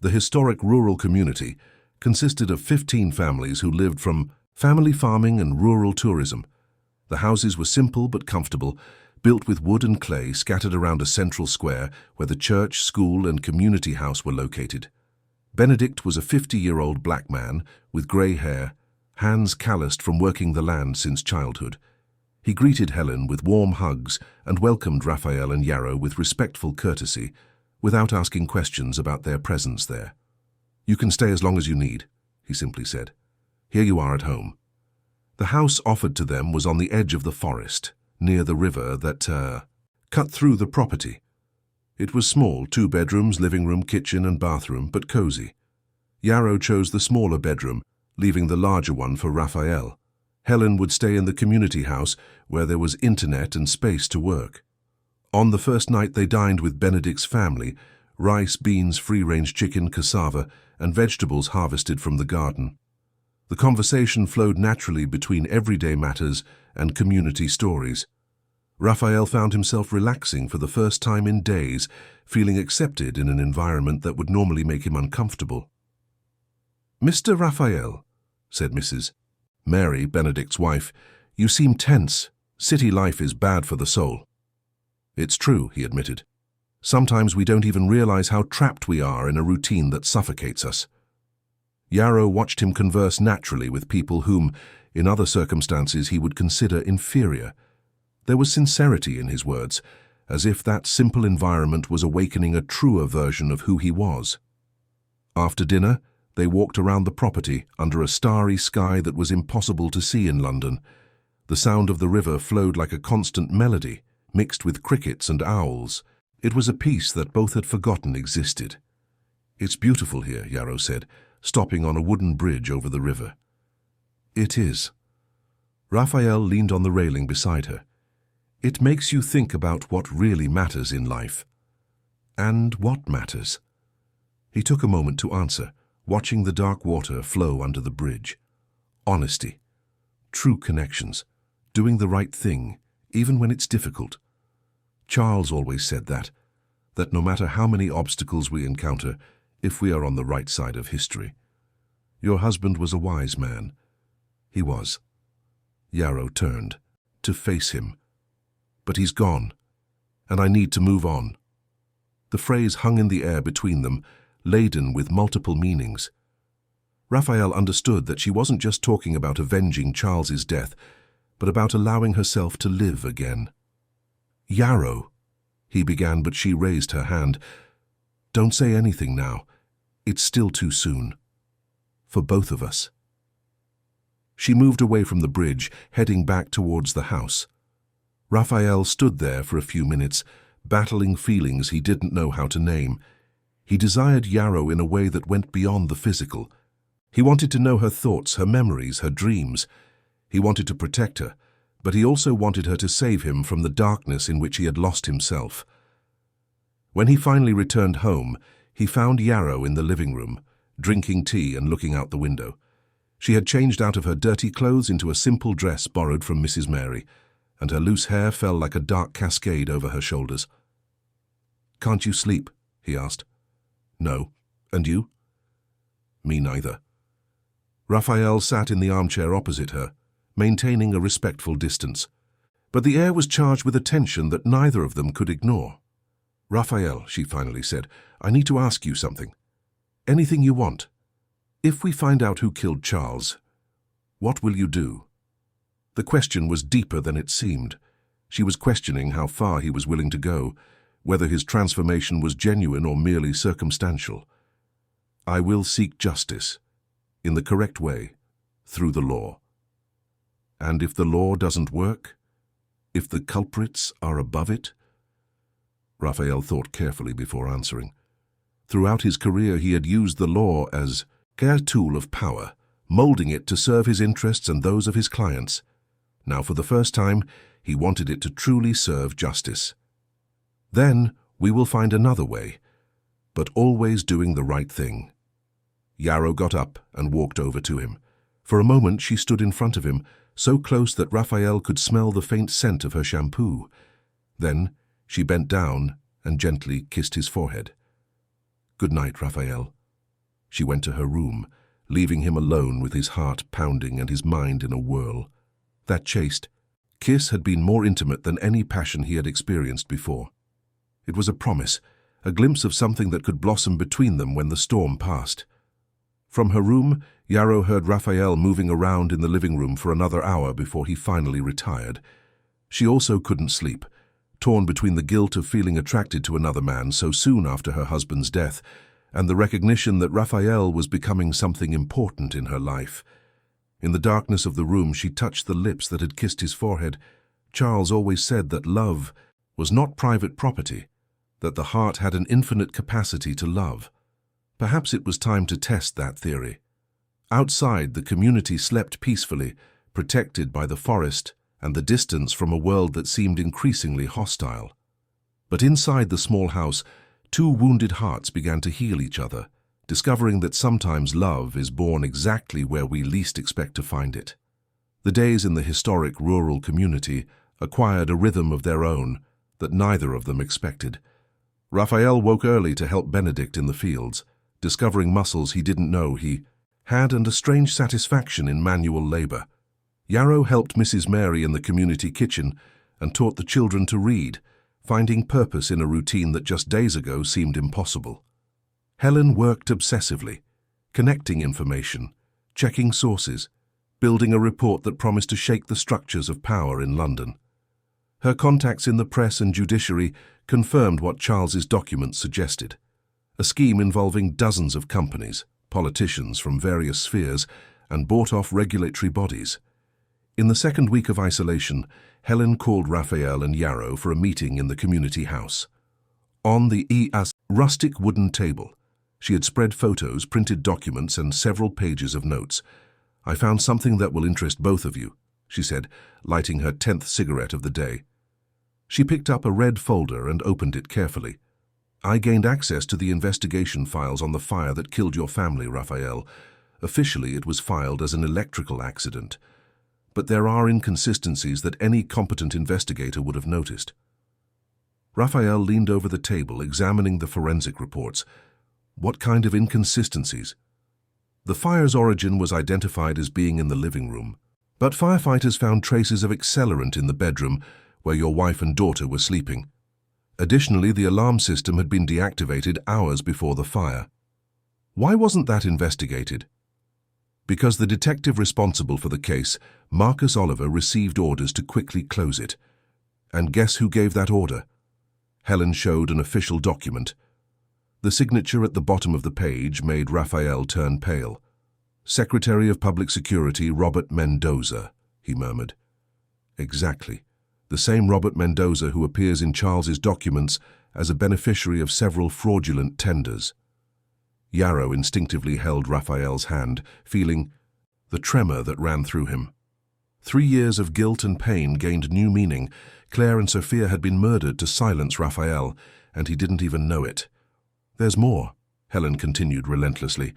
The historic rural community consisted of 15 families who lived from family farming and rural tourism. The houses were simple but comfortable, built with wood and clay scattered around a central square where the church, school, and community house were located. Benedict was a 50-year-old black man with grey hair, hands calloused from working the land since childhood. He greeted Helen with warm hugs and welcomed Raphael and Yarrow with respectful courtesy, without asking questions about their presence there. "You can stay as long as you need," he simply said. "Here you are at home." The house offered to them was on the edge of the forest, near the river that cut through the property. It was small, 2 bedrooms, living room, kitchen and bathroom, but cozy. Yarrow chose the smaller bedroom, leaving the larger one for Raphael. Helen would stay in the community house where there was internet and space to work. On the first night they dined with Benedict's family, rice, beans, free-range chicken, cassava, and vegetables harvested from the garden. The conversation flowed naturally between everyday matters and community stories. Raphael found himself relaxing for the first time in days, feeling accepted in an environment that would normally make him uncomfortable. "Mr. Raphael," said Mrs. Mary, Benedict's wife, "you seem tense. City life is bad for the soul." "It's true," he admitted. "Sometimes we don't even realize how trapped we are in a routine that suffocates us." Yarrow watched him converse naturally with people whom, in other circumstances, he would consider inferior. There was sincerity in his words, as if that simple environment was awakening a truer version of who he was. After dinner, they walked around the property under a starry sky that was impossible to see in London. The sound of the river flowed like a constant melody, mixed with crickets and owls. It was a peace that both had forgotten existed. "It's beautiful here," Yarrow said, stopping on a wooden bridge over the river. "It is." Raphael leaned on the railing beside her. "It makes you think about what really matters in life." "And what matters?" He took a moment to answer, watching the dark water flow under the bridge. "Honesty, true connections, doing the right thing, even when it's difficult. Charles always said that no matter how many obstacles we encounter, if we are on the right side of history. Your husband was a wise man." He was. Yarrow turned, to face him. "But he's gone, and I need to move on." The phrase hung in the air between them, laden with multiple meanings. Raphael understood that she wasn't just talking about avenging Charles's death, but about allowing herself to live again. "Yarrow," he began, but she raised her hand. "Don't say anything now. It's still too soon. For both of us." She moved away from the bridge, heading back towards the house. Raphael stood there for a few minutes, battling feelings he didn't know how to name. He desired Yarrow in a way that went beyond the physical. He wanted to know her thoughts, her memories, her dreams. He wanted to protect her, but he also wanted her to save him from the darkness in which he had lost himself. When he finally returned home, he found Yarrow in the living room, drinking tea and looking out the window. She had changed out of her dirty clothes into a simple dress borrowed from Mrs. Mary, and her loose hair fell like a dark cascade over her shoulders. "Can't you sleep?" he asked. "No. And you?" "Me neither." Raphael sat in the armchair opposite her, maintaining a respectful distance. But the air was charged with a tension that neither of them could ignore. "Raphael," she finally said, "I need to ask you something. Anything you want. If we find out who killed Charles, what will you do?" The question was deeper than it seemed. She was questioning how far he was willing to go, whether his transformation was genuine or merely circumstantial. "I will seek justice, in the correct way, through the law. And if the law doesn't work, if the culprits are above it?" Raphael thought carefully before answering. Throughout his career he had used the law as a tool of power, molding it to serve his interests and those of his clients. Now for the first time, he wanted it to truly serve justice. Then we will find another way, but always doing the right thing. Yarrow got up and walked over to him. For a moment she stood in front of him, so close that Raphael could smell the faint scent of her shampoo. Then she bent down and gently kissed his forehead. "Good night, Raphael." She went to her room, leaving him alone with his heart pounding and his mind in a whirl. That chaste kiss had been more intimate than any passion he had experienced before. It was a promise, a glimpse of something that could blossom between them when the storm passed. From her room, Yarrow heard Raphael moving around in the living room for another hour before he finally retired. She also couldn't sleep, torn between the guilt of feeling attracted to another man so soon after her husband's death, and the recognition that Raphael was becoming something important in her life. In the darkness of the room, she touched the lips that had kissed his forehead. Charles always said that love was not private property, that the heart had an infinite capacity to love. Perhaps it was time to test that theory. Outside, the community slept peacefully, protected by the forest and the distance from a world that seemed increasingly hostile. But inside the small house, two wounded hearts began to heal each other, discovering that sometimes love is born exactly where we least expect to find it. The days in the historic rural community acquired a rhythm of their own that neither of them expected. Raphael woke early to help Benedict in the fields, discovering muscles he didn't know he had and a strange satisfaction in manual labor. Yarrow helped Mrs. Mary in the community kitchen and taught the children to read, finding purpose in a routine that just days ago seemed impossible. Helen worked obsessively, connecting information, checking sources, building a report that promised to shake the structures of power in London. Her contacts in the press and judiciary confirmed what Charles's documents suggested: a scheme involving dozens of companies, politicians from various spheres, and bought-off regulatory bodies. In the second week of isolation, Helen called Raphael and Yarrow for a meeting in the community house. On the rustic wooden table, she had spread photos, printed documents, and several pages of notes. "I found something that will interest both of you," she said, lighting her 10th cigarette of the day. She picked up a red folder and opened it carefully. "I gained access to the investigation files on the fire that killed your family, Raphael. Officially, it was filed as an electrical accident. But there are inconsistencies that any competent investigator would have noticed." Raphael leaned over the table, examining the forensic reports. "What kind of inconsistencies?" "The fire's origin was identified as being in the living room, but firefighters found traces of accelerant in the bedroom where your wife and daughter were sleeping. Additionally, the alarm system had been deactivated hours before the fire." "Why wasn't that investigated?" "Because the detective responsible for the case, Marcus Oliver, received orders to quickly close it. And guess who gave that order?" Helen showed an official document. The signature at the bottom of the page made Raphael turn pale. "Secretary of Public Security Robert Mendoza," he murmured. "Exactly. The same Robert Mendoza who appears in Charles's documents as a beneficiary of several fraudulent tenders." Yarrow instinctively held Raphael's hand, feeling the tremor that ran through him. 3 years of guilt and pain gained new meaning. Claire and Sophia had been murdered to silence Raphael, and he didn't even know it. "There's more," Helen continued relentlessly.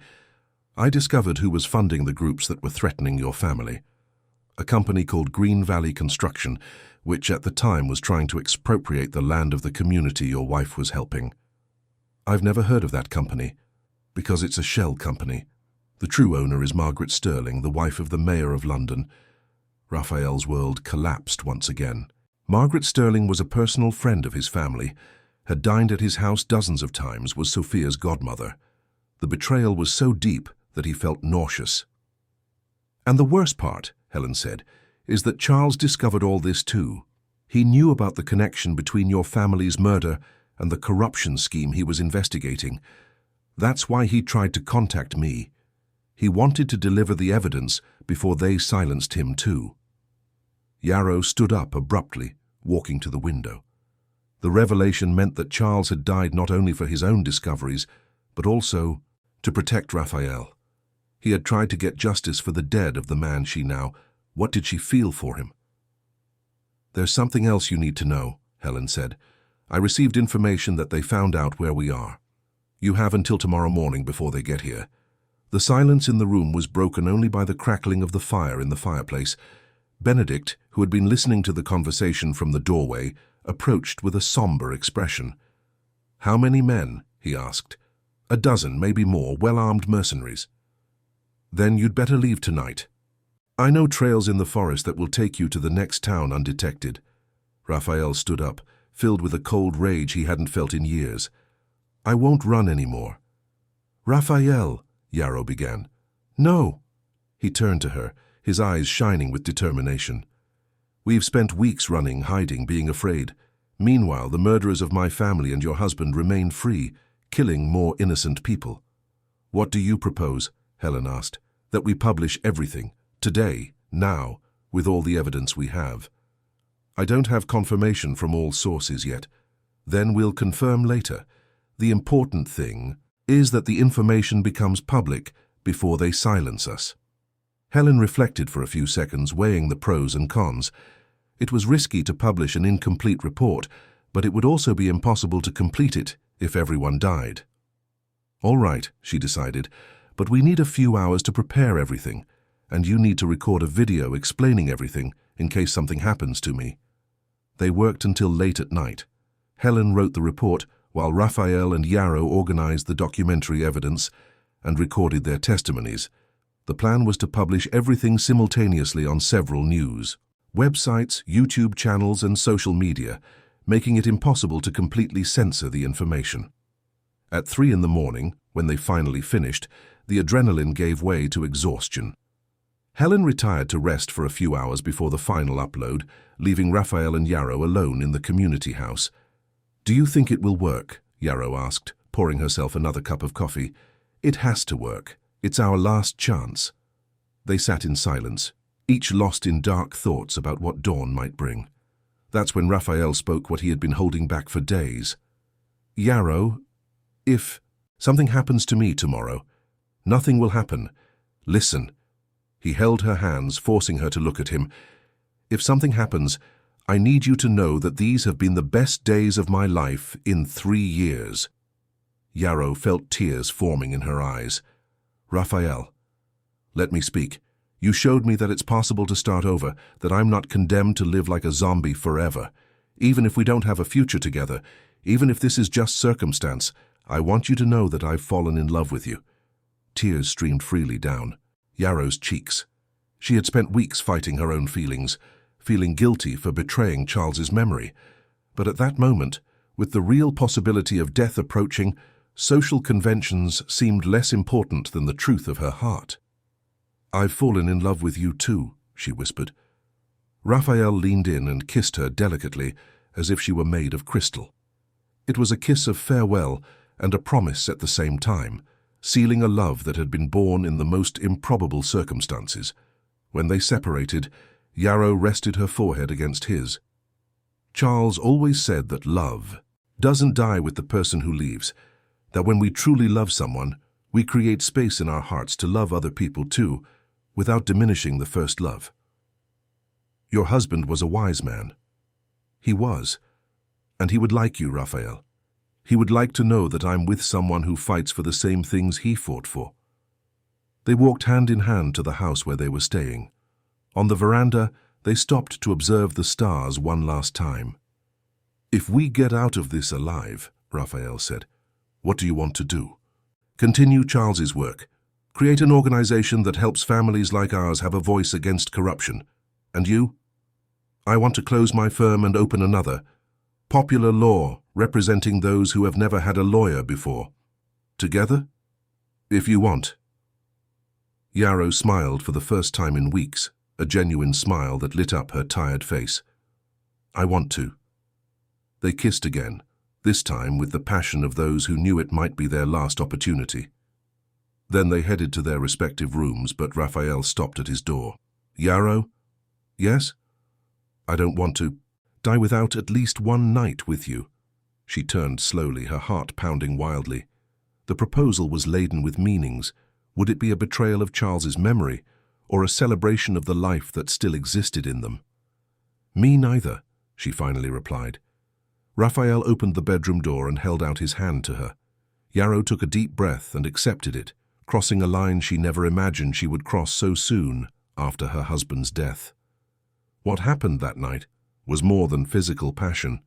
"I discovered who was funding the groups that were threatening your family. A company called Green Valley Construction, which at the time was trying to expropriate the land of the community your wife was helping. I've never heard of that company, because it's a shell company. The true owner is Margaret Sterling, the wife of the Mayor of London." Raphael's world collapsed once again. Margaret Sterling was a personal friend of his family, had dined at his house dozens of times, was Sophia's godmother. The betrayal was so deep that he felt nauseous. "And the worst part," Helen said, "is that Charles discovered all this too. He knew about the connection between your family's murder and the corruption scheme he was investigating. That's why he tried to contact me. He wanted to deliver the evidence before they silenced him too." Yarrow stood up abruptly, walking to the window. The revelation meant that Charles had died not only for his own discoveries, but also to protect Raphael. He had tried to get justice for the dead of the man she now. What did she feel for him? "There's something else you need to know," Helen said. "I received information that they found out where we are. You have until tomorrow morning before they get here." The silence in the room was broken only by the crackling of the fire in the fireplace. Benedict, who had been listening to the conversation from the doorway, approached with a somber expression. "How many men?" he asked. "A dozen, maybe more, well-armed mercenaries." "Then you'd better leave tonight. I know trails in the forest that will take you to the next town undetected." Raphael stood up, filled with a cold rage he hadn't felt in years. "I won't run anymore." "Raphael," Yarrow began. "No." He turned to her, his eyes shining with determination. "We've spent weeks running, hiding, being afraid. Meanwhile, the murderers of my family and your husband remain free, killing more innocent people." "What do you propose?" Helen asked. "That we publish everything, today, now, with all the evidence we have." "I don't have confirmation from all sources yet. Then we'll confirm later. The important thing is that the information becomes public before they silence us." Helen reflected for a few seconds, weighing the pros and cons. It was risky to publish an incomplete report, but it would also be impossible to complete it if everyone died. "All right," she decided, "but we need a few hours to prepare everything, and you need to record a video explaining everything in case something happens to me." They worked until late at night. Helen wrote the report, while Raphael and Yarrow organized the documentary evidence and recorded their testimonies. The plan was to publish everything simultaneously on several news websites, YouTube channels, and social media, making it impossible to completely censor the information. At 3 in the morning, when they finally finished, the adrenaline gave way to exhaustion. Helen retired to rest for a few hours before the final upload, leaving Raphael and Yarrow alone in the community house. "Do you think it will work?" Yarrow asked, pouring herself another cup of coffee. "It has to work. It's our last chance." They sat in silence, each lost in dark thoughts about what dawn might bring. That's when Raphael spoke what he had been holding back for days. "Yarrow, if something happens to me tomorrow, nothing will happen. Listen." He held her hands, forcing her to look at him. "If something happens, I need you to know that these have been the best days of my life in 3 years. Yarrow felt tears forming in her eyes. "Raphael, let me speak. You showed me that it's possible to start over, that I'm not condemned to live like a zombie forever. Even if we don't have a future together, even if this is just circumstance, I want you to know that I've fallen in love with you." Tears streamed freely down Yarrow's cheeks. She had spent weeks fighting her own feelings, feeling guilty for betraying Charles's memory. But at that moment, with the real possibility of death approaching, social conventions seemed less important than the truth of her heart. "I've fallen in love with you too," she whispered. Raphael leaned in and kissed her delicately, as if she were made of crystal. It was a kiss of farewell and a promise at the same time, sealing a love that had been born in the most improbable circumstances. When they separated, Yarrow rested her forehead against his. "Charles always said that love doesn't die with the person who leaves, that when we truly love someone, we create space in our hearts to love other people too, without diminishing the first love. Your husband was a wise man. He was. And he would like you, Raphael. He would like to know that I'm with someone who fights for the same things he fought for." They walked hand in hand to the house where they were staying. On the veranda, they stopped to observe the stars one last time. "If we get out of this alive," Raphael said, "what do you want to do?" "Continue Charles's work. Create an organization that helps families like ours have a voice against corruption. And you?" "I want to close my firm and open another. Popular law, representing those who have never had a lawyer before. Together? If you want." Yarrow smiled for the first time in weeks, a genuine smile that lit up her tired face. "I want to." They kissed again, this time with the passion of those who knew it might be their last opportunity. Then they headed to their respective rooms, but Raphael stopped at his door. "Yarrow?" "Yes?" "I don't want to." die without at least one night with you. She turned slowly, her heart pounding wildly. The proposal was laden with meanings. Would it be a betrayal of Charles's memory, or a celebration of the life that still existed in them? Me neither, she finally replied. Raphael opened the bedroom door and held out his hand to her. Yarrow took a deep breath and accepted it, crossing a line she never imagined she would cross so soon after her husband's death. What happened that night was more than physical passion.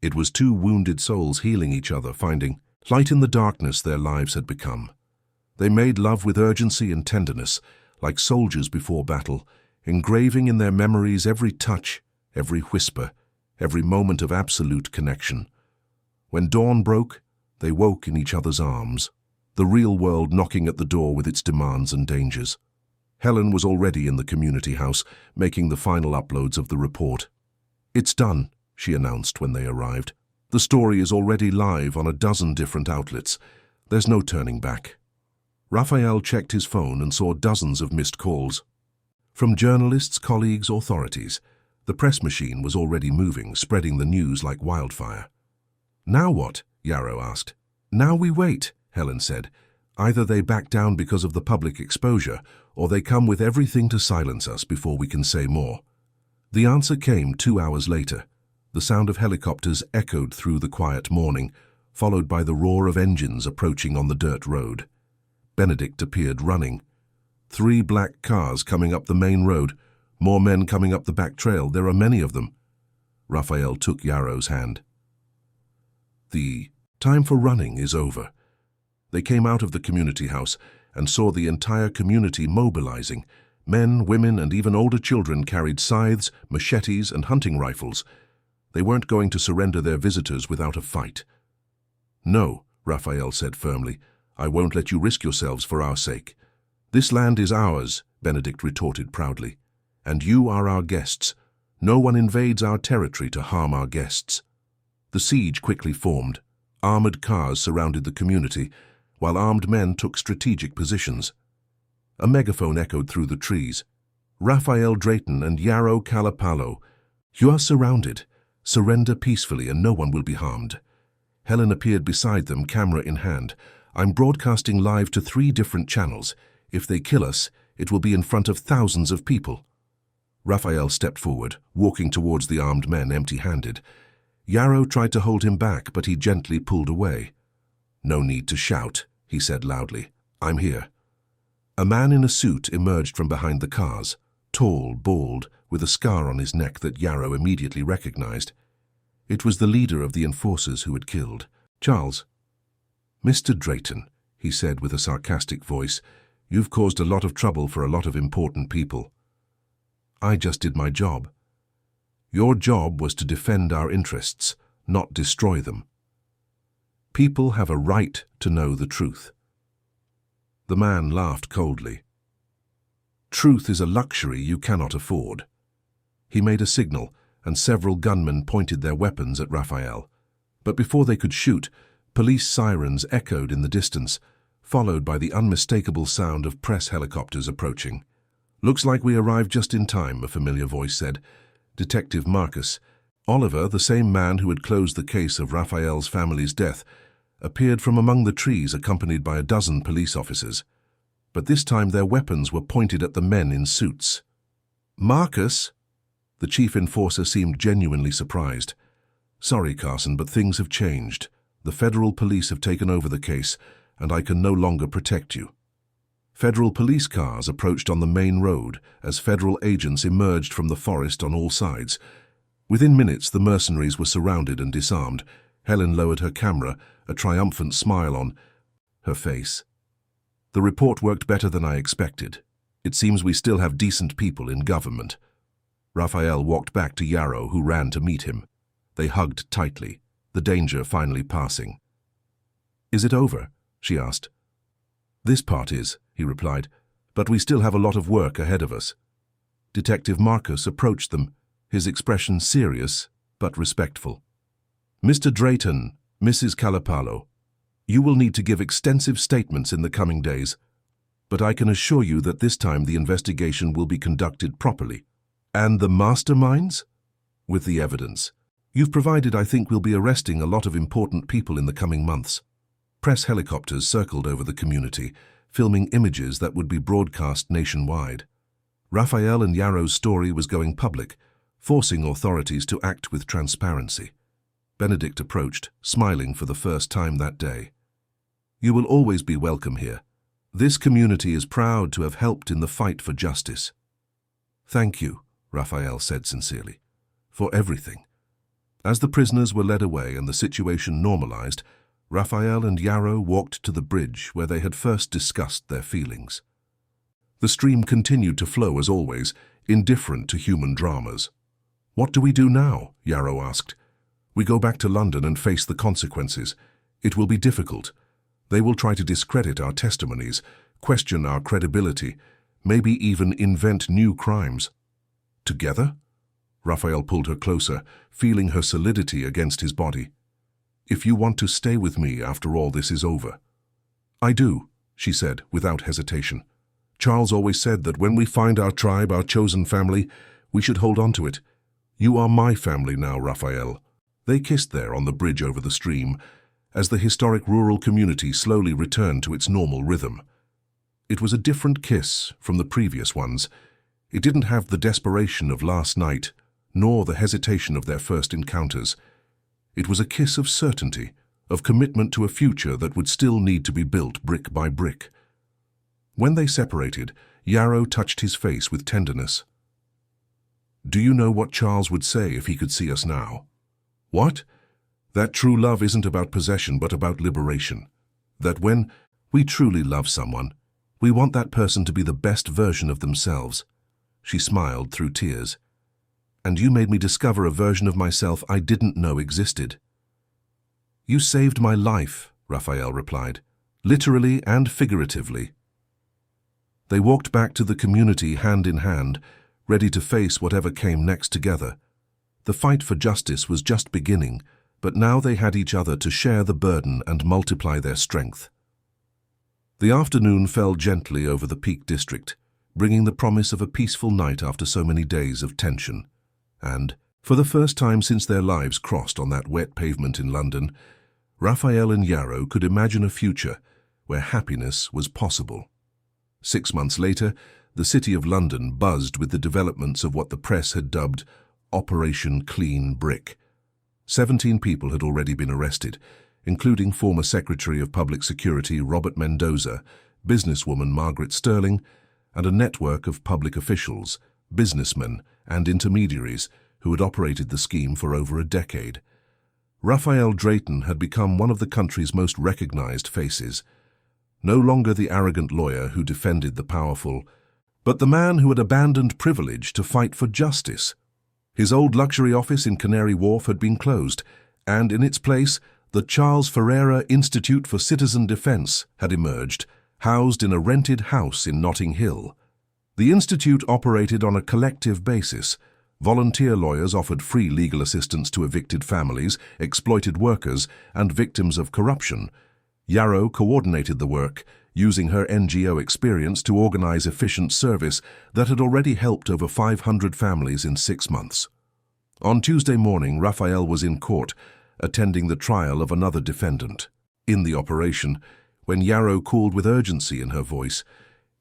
It was two wounded souls healing each other, finding light in the darkness their lives had become. They made love with urgency and tenderness, like soldiers before battle, engraving in their memories every touch, every whisper, every moment of absolute connection. When dawn broke, they woke in each other's arms, the real world knocking at the door with its demands and dangers. Helen was already in the community house, making the final uploads of the report. "It's done," she announced when they arrived. "The story is already live on a dozen different outlets. There's no turning back." Raphael checked his phone and saw dozens of missed calls. From journalists, colleagues, authorities. The press machine was already moving, spreading the news like wildfire. "Now what?" Yarrow asked. "Now we wait," Helen said. "Either they back down because of the public exposure, or they come with everything to silence us before we can say more." The answer came 2 hours later. The sound of helicopters echoed through the quiet morning, followed by the roar of engines approaching on the dirt road. Benedict appeared running. 3 black cars coming up the main road, more men coming up the back trail. There are many of them. Raphael took Yarrow's hand. "The time for running is over." They came out of the community house and saw the entire community mobilizing. Men, women, and even older children carried scythes, machetes, and hunting rifles. They weren't going to surrender their visitors without a fight. "No," Raphael said firmly, "I won't let you risk yourselves for our sake." "This land is ours," Benedict retorted proudly. "And you are our guests. No one invades our territory to harm our guests." The siege quickly formed. Armored cars surrounded the community, while armed men took strategic positions. A megaphone echoed through the trees. "Raphael Drayton and Yarrow Calapalo, you are surrounded. Surrender peacefully and no one will be harmed." Helen appeared beside them, camera in hand. "I'm broadcasting live to 3 different channels. If they kill us, it will be in front of thousands of people." Raphael stepped forward, walking towards the armed men empty-handed. Yarrow tried to hold him back, but he gently pulled away. "No need to shout," he said loudly. "I'm here." A man in a suit emerged from behind the cars, tall, bald, with a scar on his neck that Yarrow immediately recognized. It was the leader of the enforcers who had killed Charles. "Mr. Drayton," he said with a sarcastic voice, "you've caused a lot of trouble for a lot of important people." "I just did my job." "Your job was to defend our interests, not destroy them." "People have a right to know the truth." The man laughed coldly. "Truth is a luxury you cannot afford." He made a signal, and several gunmen pointed their weapons at Raphael. But before they could shoot, police sirens echoed in the distance, followed by the unmistakable sound of press helicopters approaching. "Looks like we arrived just in time," a familiar voice said. Detective Marcus. Oliver, the same man who had closed the case of Raphael's family's death, appeared from among the trees accompanied by a dozen police officers. But this time their weapons were pointed at the men in suits. "Marcus?" The chief enforcer seemed genuinely surprised. "Sorry, Carson, but things have changed. The federal police have taken over the case, and I can no longer protect you." Federal police cars approached on the main road as federal agents emerged from the forest on all sides. Within minutes, the mercenaries were surrounded and disarmed. Helen lowered her camera, a triumphant smile on her face. "The report worked better than I expected. It seems we still have decent people in government." Raphael walked back to Yarrow, who ran to meet him. They hugged tightly, the danger finally passing. "Is it over?" she asked. "This part is," he replied, "but we still have a lot of work ahead of us." Detective Marcus approached them, his expression serious but respectful. "Mr. Drayton, Mrs. Calapalo, you will need to give extensive statements in the coming days, but I can assure you that this time the investigation will be conducted properly." "And the masterminds?" with the evidence you've provided, I think we'll be arresting a lot of important people in the coming months. Press helicopters circled over the community, filming images that would be broadcast nationwide. Raphael and Yarrow's story was going public, forcing authorities to act with transparency. Benedict approached, smiling for the first time that day. You will always be welcome here. This community is proud to have helped in the fight for justice. Thank you, Raphael said sincerely, for everything. As the prisoners were led away and the situation normalized, Raphael and Yarrow walked to the bridge where they had first discussed their feelings. The stream continued to flow as always, indifferent to human dramas. What do we do now? Yarrow asked. We go back to London and face the consequences. It will be difficult. They will try to discredit our testimonies, question our credibility, maybe even invent new crimes. Together? Raphael pulled her closer, feeling her solidity against his body. If you want to stay with me after all this is over. I do, she said without hesitation. Charles always said that when we find our tribe, our chosen family, we should hold on to it. You are my family now, Raphael. They kissed there on the bridge over the stream, as the historic rural community slowly returned to its normal rhythm. It was a different kiss from the previous ones. It didn't have the desperation of last night, nor the hesitation of their first encounters. It was a kiss of certainty, of commitment to a future that would still need to be built brick by brick. When they separated, Yarrow touched his face with tenderness. Do you know what Charles would say if he could see us now? What? That true love isn't about possession but about liberation. That when we truly love someone, we want that person to be the best version of themselves. She smiled through tears. And you made me discover a version of myself I didn't know existed. You saved my life, Raphael replied, literally and figuratively. They walked back to the community hand in hand, ready to face whatever came next together. The fight for justice was just beginning, but now they had each other to share the burden and multiply their strength. The afternoon fell gently over the Peak District, bringing the promise of a peaceful night after so many days of tension. And, for the first time since their lives crossed on that wet pavement in London, Raphael and Yarrow could imagine a future where happiness was possible. 6 months later, the city of London buzzed with the developments of what the press had dubbed Operation Clean Brick. 17 people had already been arrested, including former Secretary of Public Security Robert Mendoza, businesswoman Margaret Sterling, and a network of public officials, businessmen, and intermediaries who had operated the scheme for over a decade. Raphael Drayton had become one of the country's most recognized faces. No longer the arrogant lawyer who defended the powerful, but the man who had abandoned privilege to fight for justice. His old luxury office in Canary Wharf had been closed, and in its place, the Charles Ferreira Institute for Citizen Defense had emerged, housed in a rented house in Notting Hill. The institute operated on a collective basis. Volunteer lawyers offered free legal assistance to evicted families, exploited workers, and victims of corruption. Yarrow coordinated the work, using her NGO experience to organize efficient service that had already helped over 500 families in 6 months. On Tuesday morning, Raphael was in court, attending the trial of another defendant. In the operation, when Yarrow called with urgency in her voice,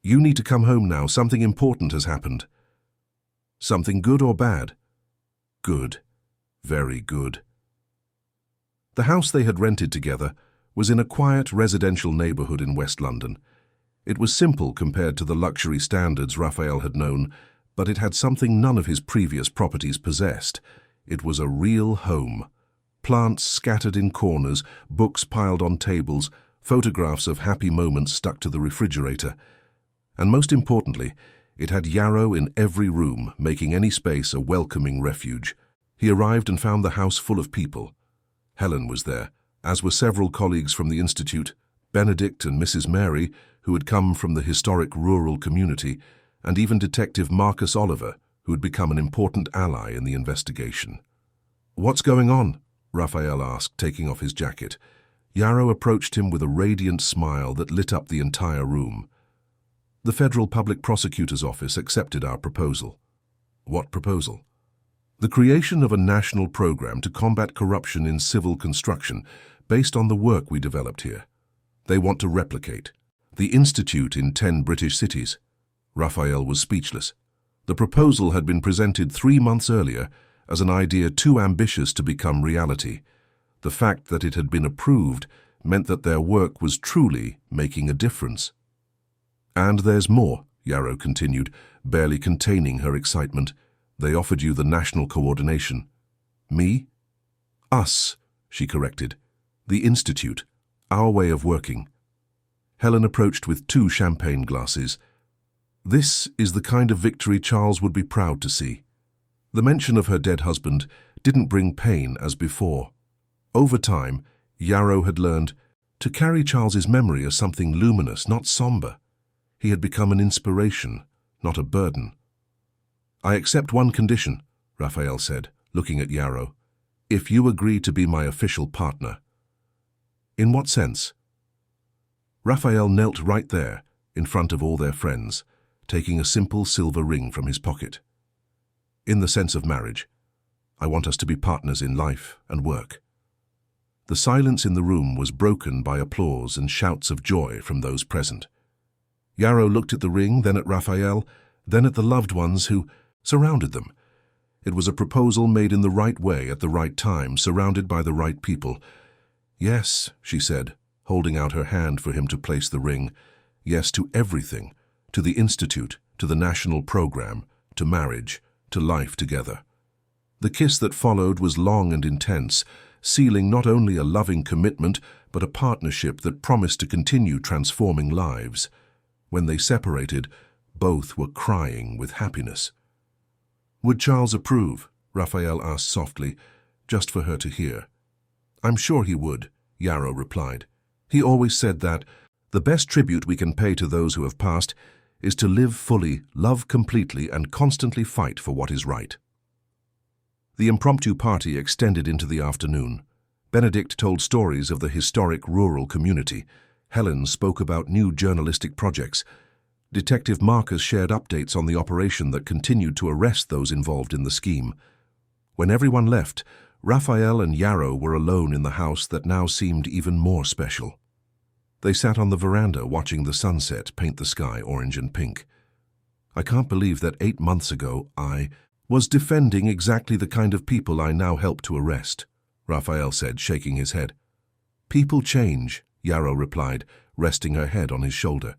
"You need to come home now, something important has happened." Something good or bad? Good. Very good. The house they had rented together was in a quiet residential neighborhood in West London. It was simple compared to the luxury standards Raphael had known, but it had something none of his previous properties possessed. It was a real home. Plants scattered in corners, books piled on tables, photographs of happy moments stuck to the refrigerator. And most importantly, it had Yarrow in every room, making any space a welcoming refuge. He arrived and found the house full of people. Helen was there, as were several colleagues from the Institute, Benedict and Mrs. Mary, who had come from the historic rural community, and even Detective Marcus Oliver, who had become an important ally in the investigation. "What's going on?" Raphael asked, taking off his jacket. Yarrow approached him with a radiant smile that lit up the entire room. "The Federal Public Prosecutor's Office accepted our proposal." "What proposal?" The creation of a national program to combat corruption in civil construction based on the work we developed here. They want to replicate. The institute in 10 British cities. Raphael was speechless. The proposal had been presented 3 months earlier as an idea too ambitious to become reality. The fact that it had been approved meant that their work was truly making a difference. And there's more, Yarrow continued, barely containing her excitement. They offered you the national coordination. Me? Us, she corrected. The institute. Our way of working. Helen approached with 2 champagne glasses. This is the kind of victory Charles would be proud to see. The mention of her dead husband didn't bring pain as before. Over time, Yarrow had learned to carry Charles's memory as something luminous, not somber. He had become an inspiration, not a burden. I accept one condition, Raphael said, looking at Yarrow. If you agree to be my official partner. In what sense? Raphael knelt right there, in front of all their friends, taking a simple silver ring from his pocket. In the sense of marriage. I want us to be partners in life and work. The silence in the room was broken by applause and shouts of joy from those present. Yarrow looked at the ring, then at Raphael, then at the loved ones who surrounded them. It was a proposal made in the right way at the right time, surrounded by the right people. Yes, she said, holding out her hand for him to place the ring. Yes to everything, to the institute, to the national program, to marriage, to life together. The kiss that followed was long and intense, sealing not only a loving commitment, but a partnership that promised to continue transforming lives. When they separated, both were crying with happiness. Would Charles approve? Raphael asked softly, just for her to hear. I'm sure he would, Yarrow replied. He always said that the best tribute we can pay to those who have passed is to live fully, love completely, and constantly fight for what is right. The impromptu party extended into the afternoon. Benedict told stories of the historic rural community. Helen spoke about new journalistic projects. Detective Marcus shared updates on the operation that continued to arrest those involved in the scheme. When everyone left, Raphael and Yarrow were alone in the house that now seemed even more special. They sat on the veranda watching the sunset paint the sky orange and pink. I can't believe that 8 months ago I was defending exactly the kind of people I now help to arrest, Raphael said, shaking his head. People change, Yarrow replied, resting her head on his shoulder.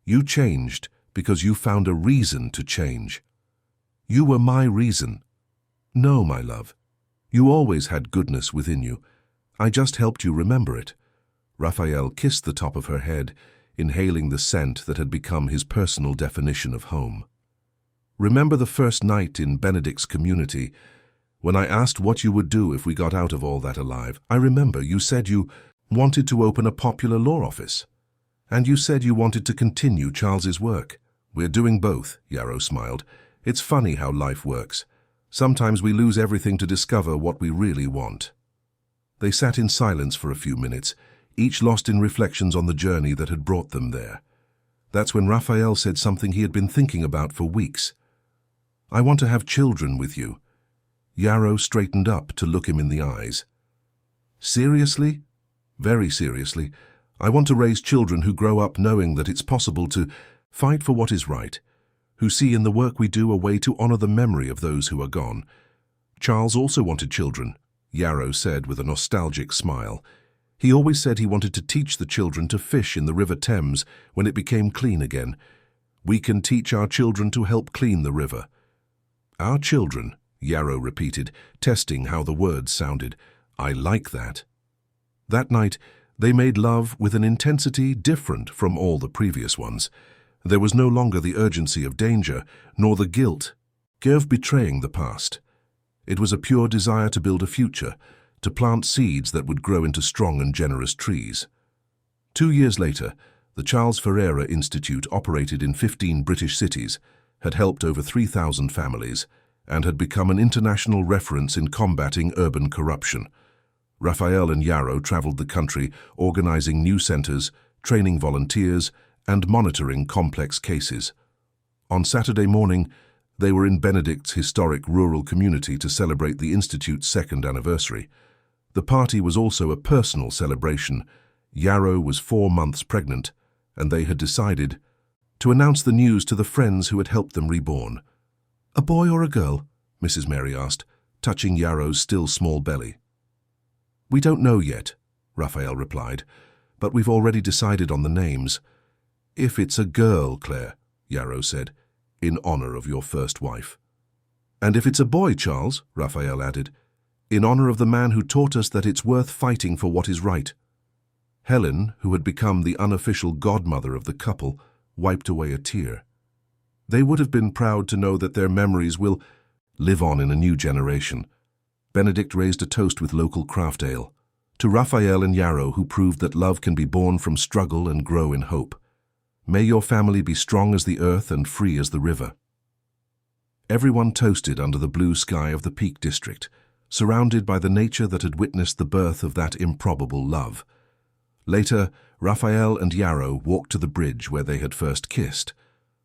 You changed because you found a reason to change. You were my reason. No, my love. You always had goodness within you. I just helped you remember it. Raphael kissed the top of her head, inhaling the scent that had become his personal definition of home. Remember the first night in Benedict's community, when I asked what you would do if we got out of all that alive? I remember you said you wanted to open a popular law office. And you said you wanted to continue Charles's work. We're doing both, Yarrow smiled. It's funny how life works. Sometimes we lose everything to discover what we really want. They sat in silence for a few minutes, each lost in reflections on the journey that had brought them there. That's when Raphael said something he had been thinking about for weeks. I want to have children with you. Yarrow straightened up to look him in the eyes. Seriously? Very seriously. I want to raise children who grow up knowing that it's possible to fight for what is right, who see in the work we do a way to honor the memory of those who are gone. Charles also wanted children, Yarrow said with a nostalgic smile. He always said he wanted to teach the children to fish in the River Thames when it became clean again. We can teach our children to help clean the river. Our children, Yarrow repeated, testing how the words sounded. I like that. That night, they made love with an intensity different from all the previous ones. There was no longer the urgency of danger, nor the guilt of betraying the past. It was a pure desire to build a future, to plant seeds that would grow into strong and generous trees. 2 years later, the Charles Ferreira Institute operated in 15 British cities, had helped over 3,000 families, and had become an international reference in combating urban corruption. Raphael and Yarrow traveled the country, organizing new centers, training volunteers, and monitoring complex cases. On Saturday morning, They were in Benedict's historic rural community to celebrate the Institute's second anniversary. The party was also a personal celebration. Yarrow was 4 months pregnant, and they had decided to announce the news to the friends who had helped them reborn. "A boy or a girl?" Mrs. Mary asked, touching Yarrow's still small belly. "We don't know yet," Raphael replied, "but we've already decided on the names." "If it's a girl, Claire," Yarrow said, "in honor of your first wife." "And if it's a boy, Charles," Raphael added, "in honor of the man who taught us that it's worth fighting for what is right." Helen, who had become the unofficial godmother of the couple, wiped away a tear. They would have been proud to know that their memories will live on in a new generation. Benedict raised a toast with local craft ale. To Raphael and Yarrow, who proved that love can be born from struggle and grow in hope. May your family be strong as the earth and free as the river. Everyone toasted under the blue sky of the Peak District, surrounded by the nature that had witnessed the birth of that improbable love. Later, Raphael and Yarrow walked to the bridge where they had first kissed.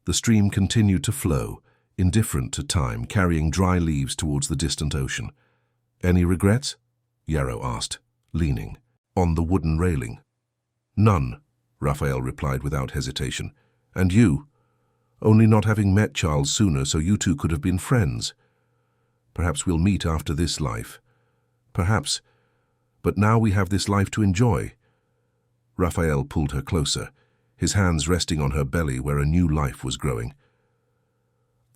The stream continued to flow, indifferent to time, carrying dry leaves towards the distant ocean. "Any regrets?" Yarrow asked, leaning on the wooden railing. "None," Raphael replied without hesitation. "And you? Only not having met Charles sooner so you two could have been friends. Perhaps we'll meet after this life. Perhaps. But now we have this life to enjoy." Raphael pulled her closer, his hands resting on her belly where a new life was growing.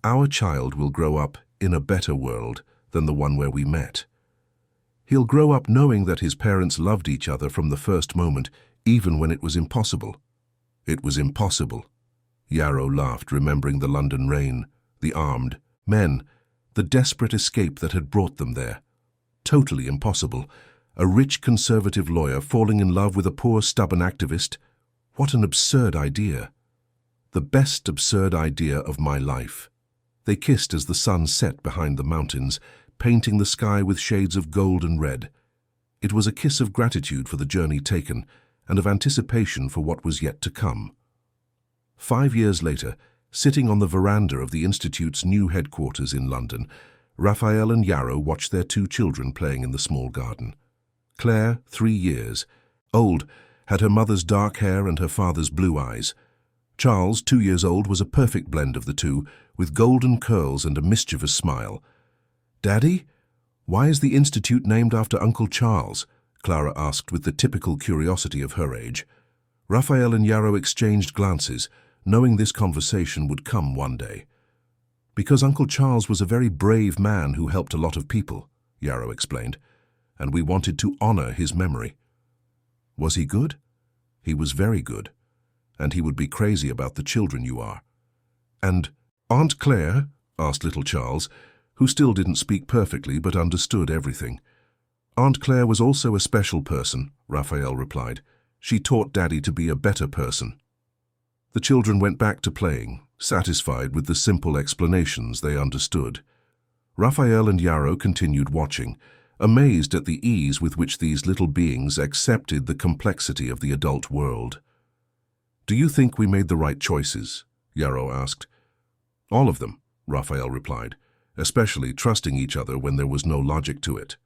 "Our child will grow up in a better world than the one where we met. He'll grow up knowing that his parents loved each other from the first moment, even when it was impossible." "It was impossible." Yarrow laughed, remembering the London rain, the armed men, the desperate escape that had brought them there. Totally impossible. A rich conservative lawyer falling in love with a poor stubborn activist. What an absurd idea. The best absurd idea of my life. They kissed as the sun set behind the mountains, painting the sky with shades of gold and red. It was a kiss of gratitude for the journey taken and of anticipation for what was yet to come. 5 years later, sitting on the veranda of the Institute's new headquarters in London, Raphael and Yarrow watched their 2 children playing in the small garden. Claire, 3 years old, had her mother's dark hair and her father's blue eyes. Charles, 2 years old, was a perfect blend of the two, with golden curls and a mischievous smile. "Daddy, why is the Institute named after Uncle Charles?" Clara asked with the typical curiosity of her age. Raphael and Yarrow exchanged glances, knowing this conversation would come one day. "Because Uncle Charles was a very brave man who helped a lot of people," Yarrow explained, "and we wanted to honor his memory." "Was he good?" "He was very good, and he would be crazy about the children you are." "And Aunt Claire?" asked little Charles, who still didn't speak perfectly but understood everything. "Aunt Claire was also a special person," Raphael replied. "She taught Daddy to be a better person." The children went back to playing, satisfied with the simple explanations they understood. Raphael and Yarrow continued watching, amazed at the ease with which these little beings accepted the complexity of the adult world. "Do you think we made the right choices?" Yarrow asked. "All of them," Raphael replied, "especially trusting each other when there was no logic to it.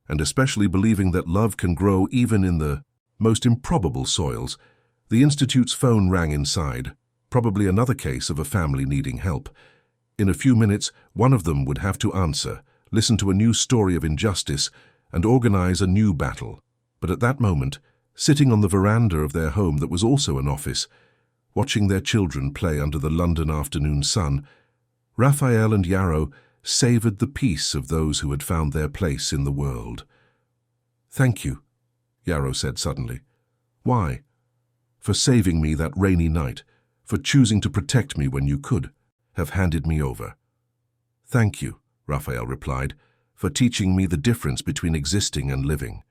And especially believing that love can grow even in the most improbable soils." The Institute's phone rang inside, probably another case of a family needing help. In a few minutes, one of them would have to answer, listen to a new story of injustice, and organize a new battle. But at that moment, sitting on the veranda of their home that was also an office, watching their children play under the London afternoon sun, Raphael and Yarrow savored the peace of those who had found their place in the world. "Thank you," Yarrow said suddenly. "Why?" "For saving me that rainy night, for choosing to protect me when you could have handed me over." "Thank you," Raphael replied, "for teaching me the difference between existing and living."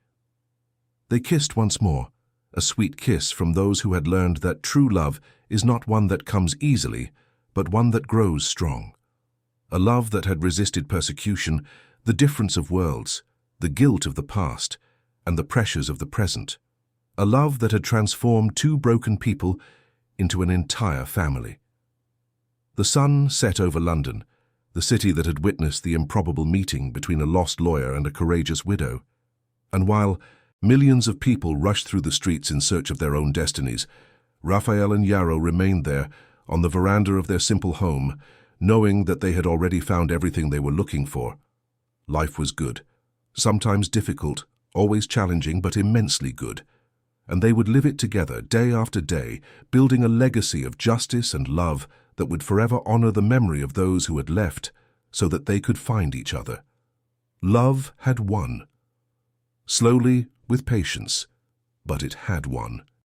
They kissed once more, a sweet kiss from those who had learned that true love is not one that comes easily, but one that grows strong. A love that had resisted persecution, the difference of worlds, the guilt of the past, and the pressures of the present. A love that had transformed 2 broken people into an entire family. The sun set over London, the city that had witnessed the improbable meeting between a lost lawyer and a courageous widow. And while millions of people rushed through the streets in search of their own destinies, Raphael and Yarrow remained there on the veranda of their simple home, knowing that they had already found everything they were looking for. Life was good, sometimes difficult, always challenging, but immensely good. And they would live it together day after day, building a legacy of justice and love that would forever honor the memory of those who had left so that they could find each other. Love had won. Slowly, with patience, but it had won.